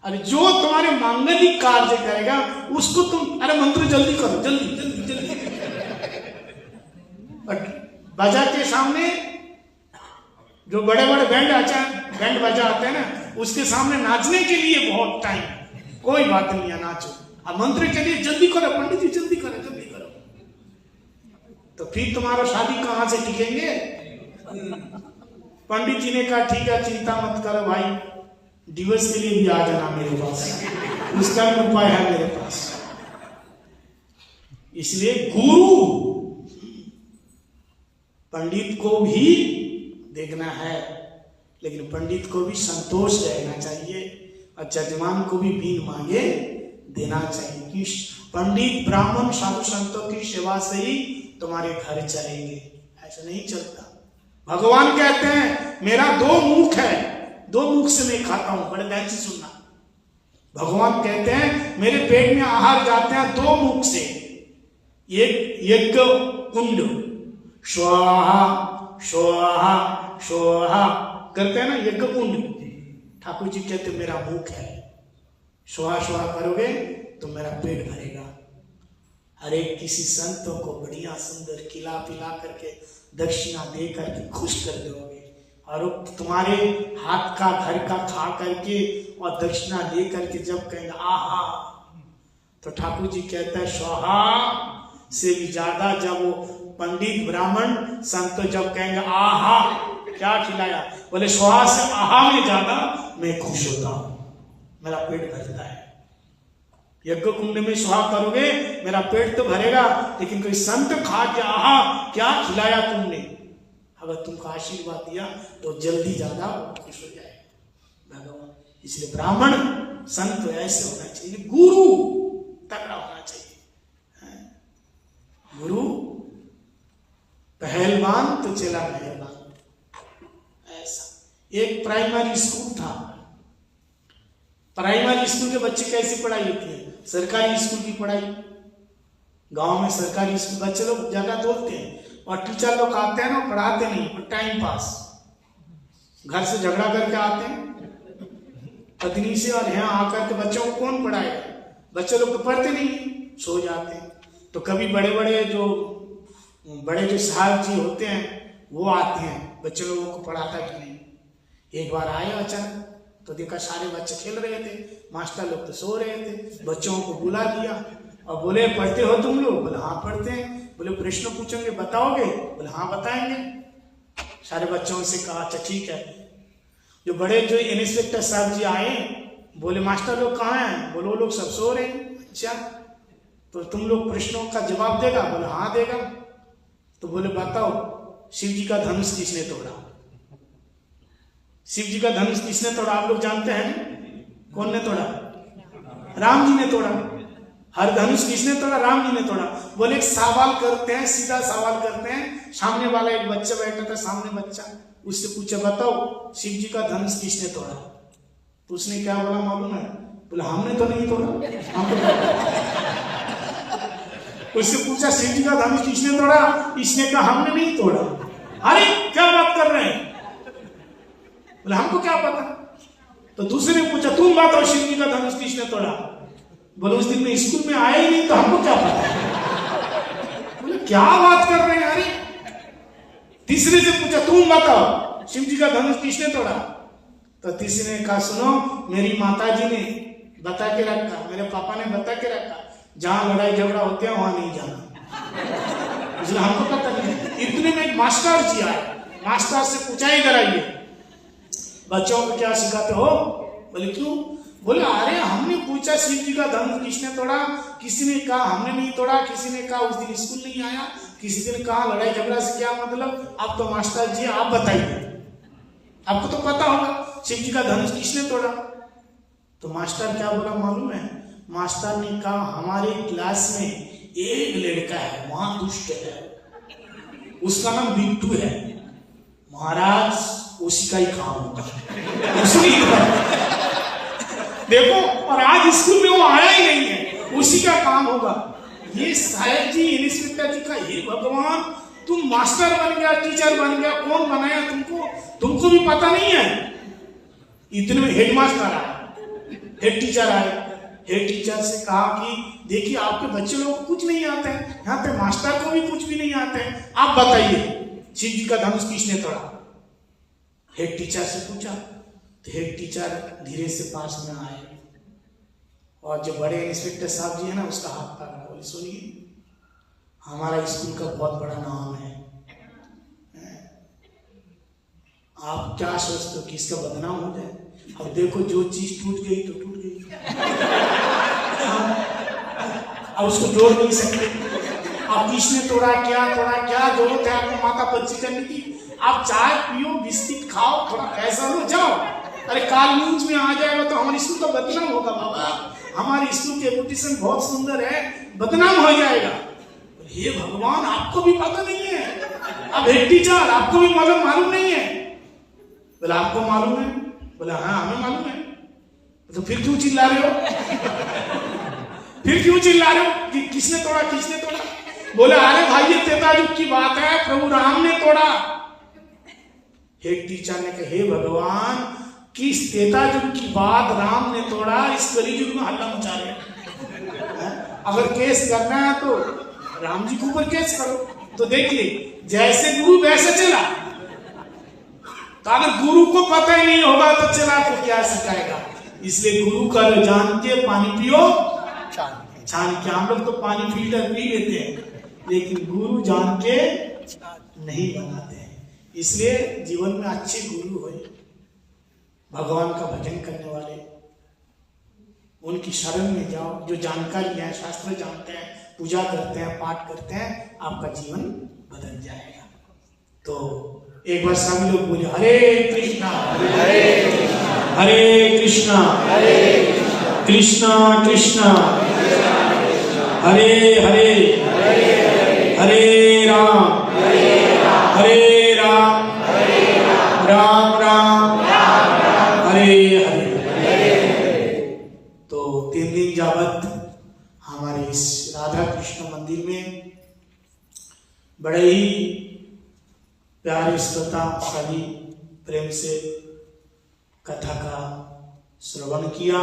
अरे जो तुम्हारे मांगलिक कार्य करेगा उसको तुम, अरे मंत्र जल्दी करो, जल्दी जल्दी जल्दी। बाजा के सामने जो बड़े बड़े बैंड बाजा आते हैं ना, उसके सामने नाचने के लिए बहुत टाइम, कोई बात नहीं है, नाचो। अब मंत्र के लिए जल्दी करो, पंडित जी जल्दी करो, जल्दी करो, तो फिर तुम्हारा शादी कहां से टिकेंगे। पंडित जी ने कहा ठीक है, चिंता मत करो भाई, डिवोर्स के लिए भी आ जाना मेरे पास, उसका भी उपाय है मेरे पास। इसलिए गुरु, पंडित को भी देखना है, लेकिन पंडित को भी संतोष रहना चाहिए, और जजमान को भी बिन मांगे देना चाहिए कि पंडित ब्राह्मण साधु संतों की सेवा से ही तुम्हारे घर चलेंगे, ऐसा नहीं चलता। भगवान कहते हैं मेरा 2 मुख है, 2 मुख से मैं खाता हूं, बड़े ध्यान से सुनना। भगवान कहते हैं मेरे पेट में आहार जाते हैं 2 मुख से, एक यज्ञ कुंड, स्वाहा स्वाहा स्वाहा करते हैं ना, यज्ञ कुंड। ठाकुर जी कहते मेरा मुख है, स्वाहा स्वाहा करोगे तो मेरा पेट भरेगा। हर एक किसी संतों को बढ़िया सुंदर खिला पिला करके दक्षिणा दे करके खुश कर दोगे, और तुम्हारे हाथ का घर का खा करके और दक्षिणा दे करके जब कहेंगे आहा, तो ठाकुर जी कहता है स्वाहा से भी ज्यादा जब वो पंडित ब्राह्मण संत जब कहेंगे आहा क्या खिलाया, बोले स्वाहा से आहा में ज्यादा मैं खुश होता हूं, मेरा पेट भरता है। यज्ञ कुंड में स्वाहा करोगे मेरा पेट तो भरेगा, लेकिन कोई संत खा के आहा क्या खिलाया तुमने, अगर तुमको आशीर्वाद दिया तो जल्दी ज्यादा खुश हो जाए भगवान। इसलिए ब्राह्मण संत ऐसे होना चाहिए, गुरु तगड़ा होना चाहिए। गुरु पहलवान तो चला पहलवान, ऐसा। एक प्राइमरी स्कूल था, प्राइमरी स्कूल के बच्चे कैसी पढ़ाई होती है, सरकारी स्कूल की पढ़ाई। गांव में सरकारी स्कूल बच्चे लोग ज्यादा दौड़ते हैं और टीचर लोग आते हैं ना, पढ़ाते नहीं, टाइम पास, घर से झगड़ा करके आते हैं पत्नी से, और यहाँ आकर के बच्चों को कौन पढ़ाएगा, बच्चे लोग तो पढ़ते नहीं, सो जाते हैं। तो कभी बड़े जो साहब जी होते हैं वो आते हैं, बच्चे लोगों को पढ़ाता कि नहीं। एक बार आए अचानक तो देखा सारे बच्चे खेल रहे थे, मास्टर लोग तो सो रहे थे, बच्चों को बुला लिया और बोले पढ़ते हो तुम लोग, बोले हाँ पढ़ते हैं। बोले प्रश्न पूछेंगे बताओगे, बोले हाँ बताएंगे। सारे बच्चों से कहा अच्छा ठीक है। जो बड़े जो इंस्पेक्टर साहब जी आए, बोले मास्टर लोग कहाँ हैं, बोले वो लोग सब सो रहे हैं। अच्छा तो तुम लोग प्रश्नों का जवाब देगा, बोले हाँ देगा। तो बोले बताओ शिव जी का धनुष किसने तोड़ा, शिव जी का धनुष किसने तोड़ा, आप लोग जानते हैं कौन ने तोड़ा, राम जी ने तोड़ा। हर धनुष किसने तोड़ा, राम जी ने तोड़ा। बोले एक सवाल करते हैं, सीधा सवाल करते हैं। सामने वाला एक बच्चा बैठा था, सामने बच्चा, उससे पूछा बताओ शिव जी का धनुष किसने तोड़ा। तो उसने क्या बोला मालूम है, बोला हमने तो नहीं तोड़ा, उससे पूछा शिव जी का धनुष किसने तोड़ा, इसने कहा हमने नहीं तोड़ा। अरे क्या बात कर रहे हैं, बोले हमको क्या पता। तो दूसरे ने पूछा तुम बताओ शिव जी का धनुष किसने तोड़ा, बोले उस दिन में स्कूल में आया ही नहीं तो हमको क्या पता। बोले क्या बात कर रहे हैं, अरे। तीसरे से पूछा तुम बताओ शिव जी का धनुष किसने तोड़ा। तो तीसरे ने कहा सुनो मेरी माता जी ने बता के रखा, मेरे पापा ने बता के रखा, जहां लड़ाई झगड़ा होते हैं वहां नहीं जाना, इसलिए हमको पता नहीं। इतने में एक मास्टर जी आए, मास्टर से पूछा इधर आइए बच्चों को क्या सिखाते हो, बोले क्यों, बोले अरे हमने पूछा शिव जी का धनुष किसने तोड़ा, किसी ने कहा हमने नहीं तोड़ा, किसी ने कहा उस दिन स्कूल नहीं आया, किसी ने कहा लड़ाई झगड़ा से क्या मतलब। अब तो मास्टर जी आप बताइए, आपको तो पता होगा शिव जी का धनुष किसने तोड़ा। तो मास्टर क्या बोला मालूम है, मास्टर ने कहा हमारे क्लास में एक लड़का है वहां दुष्ट है, उसका नाम बिट्टू है, महाराज उसी का ही काम होगा, उसी देखो। और आज स्कूल में वो आया ही नहीं है, उसी का काम होगा। ये साहेब जी इंस्पेक्टर जी का, हे भगवान तुम मास्टर बन गया, टीचर बन गया, कौन बनाया तुमको, तुमको भी पता नहीं है। इतने में हेड मास्टर आए, हेड टीचर आए, हेड टीचर से कहा कि देखिए आपके बच्चे लोगों को कुछ नहीं आता है, यहाँ पे मास्टर को भी कुछ भी नहीं आता है, आप बताइए शिव जी का धनुष किसने तोड़ा। हेड टीचर से पूछा तो हेड टीचर धीरे से पास में आए और जो बड़े इंस्पेक्टर साहब जी है ना उसका हाथ पकड़ा, बोले सुनिए हमारा स्कूल का बहुत बड़ा नाम है, आप क्या सोचते हो कि इसका बदनाम हो जाए। अब देखो जो चीज टूट गई तो टूट गई, अब उसको जोड़ नहीं सकते। अब किसने तोड़ा, क्या जरूरत है आपको माता पंची करने की, आप चाय पियो, बिस्किट खाओ, थोड़ा पैसा लो, जाओ। अरे काल न्यूज में आ जाएगा तो हमारे स्कूल का बदनाम होगा बाबा, हमारे स्कूल के रेपुटेशन बहुत सुंदर है, बदनाम हो जाएगा। हे भगवान आपको भी पता नहीं है, अब हेड टीचर आपको भी मालूम नहीं है। बोला आपको मालूम है, बोला हाँ हमें मालूम है। तो फिर क्यों चिल्ला रहे हो, फिर क्यों चिल्ला रहे हो कि किसने तोड़ा, किसने तोड़ा। बोले अरे भाई ये त्रेतायुग की बात है, प्रभु राम ने तोड़ा। हेड टीचर ने कहा हे भगवान किस त्रेतायुग की बात राम ने तोड़ा, इस कलयुग में हल्ला मचा रहे हैं। अगर केस करना है तो राम जी के ऊपर केस करो। तो देखिए जैसे गुरु वैसे चला, तो अगर गुरु को पता ही नहीं होगा तो चला तो क्या सिखाएगा। इसलिए गुरु का जान के पानी पियो छान के। हम लोग तो पानी फिल्टर पी लेते हैं, लेकिन गुरु जान के नहीं बनाते हैं। इसलिए जीवन में अच्छे गुरु हो, भगवान का भजन करने वाले, उनकी शरण में जाओ। जो जानकारी है, शास्त्र जानते हैं, पूजा करते हैं, पाठ करते हैं, आपका जीवन बदल जाएगा। तो एक बार सभी लोग बोले हरे कृष्णा हरे कृष्णा हरे कृष्णा कृष्णा कृष्णा हरे हरे हरे राम हरे राम राम राम हरे हरे। तो 3 दिन जावत हमारे इस राधा कृष्ण मंदिर में बड़े ही प्यारे श्रोता सभी प्रेम से कथा का श्रवण किया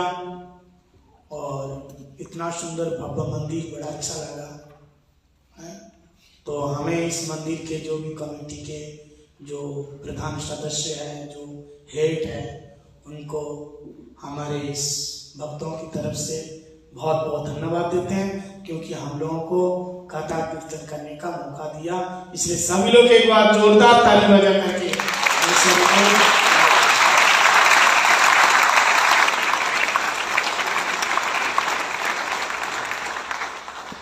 और इतना सुंदर भव्य मंदिर बड़ा अच्छा लगा है। तो हमें इस मंदिर के जो भी कमेटी के जो प्रधान सदस्य हैं, जो हेड है, उनको हमारे इस भक्तों की तरफ से बहुत बहुत धन्यवाद देते हैं, क्योंकि हम लोगों को कथा कीर्तन करने का मौका दिया। इसलिए सभी लोग एक बार जोरदार ताली बजा करके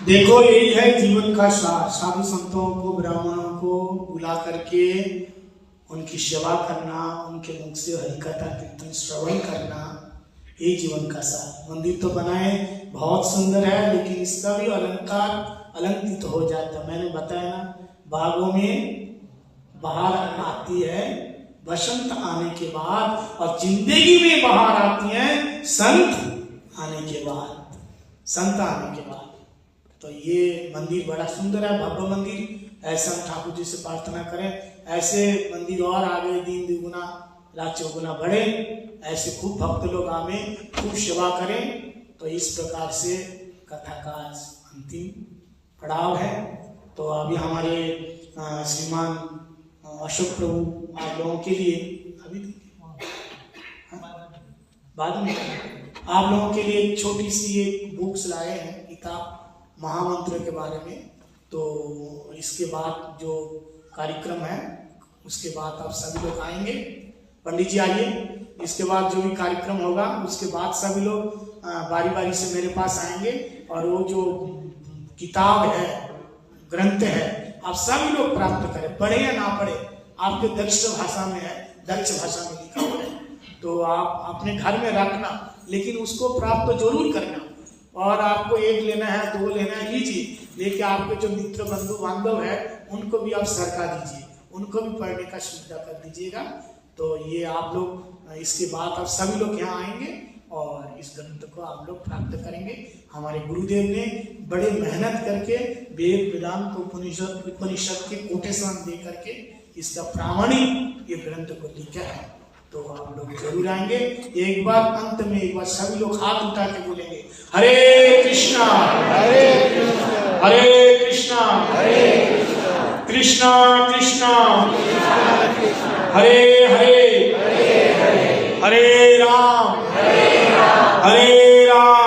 देखो, यही है जीवन का सार। साधु संतों को, ब्राह्मणों को बुला करके उनकी सेवा करना, उनके मुख से हरि कथा कीर्तन श्रवण करना, ये जीवन का सार। मंदिर तो बनाए बहुत सुंदर है, लेकिन इसका भी अलंकार अलंकृत हो जाता। मैंने बताया ना, बागों में बहार आती है बसंत आने के बाद, और जिंदगी में बहार आती है संत आने के बाद, संत आने के बाद। तो ये मंदिर बड़ा सुंदर है, भव्य मंदिर। ऐसा ठाकुर जी से प्रार्थना करें, ऐसे मंदिर और आगे दिन दुगुना रात चौगुना बढ़े, ऐसे खूब भक्त लोग आवे, खूब सेवा करें। तो इस प्रकार से कथा का अंतिम पड़ाव है। तो अभी हमारे श्रीमान अशोक प्रभु आप लोगों के लिए, अभी बाद में आप लोगों के लिए एक छोटी सी एक बुक्स लाए हैं, किताब महामंत्र के बारे में। तो इसके बाद जो कार्यक्रम है, उसके बाद आप सभी लोग आएंगे। पंडित जी आइए। इसके बाद जो भी कार्यक्रम होगा, उसके बाद सभी लोग बारी बारी से मेरे पास आएंगे, और वो जो किताब है, ग्रंथ है, आप सभी लोग प्राप्त करें, पढ़े या ना पढ़े। आपके दक्ष भाषा में है, दक्ष भाषा में लिखा हुआ है, तो आप अपने घर में रखना, लेकिन उसको प्राप्त जरूर करना। और आपको एक लेना है, 2 लेना है, लीजिए। लेकिन आपके जो मित्र बंधु बांधव है, उनको भी आप सरका दीजिए, उनको भी पढ़ने का सुविधा कर दीजिएगा। तो ये आप लोग, इसके बाद आप सभी लोग यहाँ आएंगे और इस ग्रंथ को आप लोग प्राप्त करेंगे। हमारे गुरुदेव ने बड़े मेहनत करके वेद वेदांत उपनिषद के कोटेशन दे करके इसका प्रामाणिक ये ग्रंथ को लिखा है। तो आप लोग जरूर आएंगे। एक बार अंत में एक बार सभी लोग हाथ उठा के बोलेंगे हरे कृष्णा हरे कृष्णा हरे कृष्णा हरे कृष्णा कृष्णा कृष्णा हरे हरे हरे राम हरे राम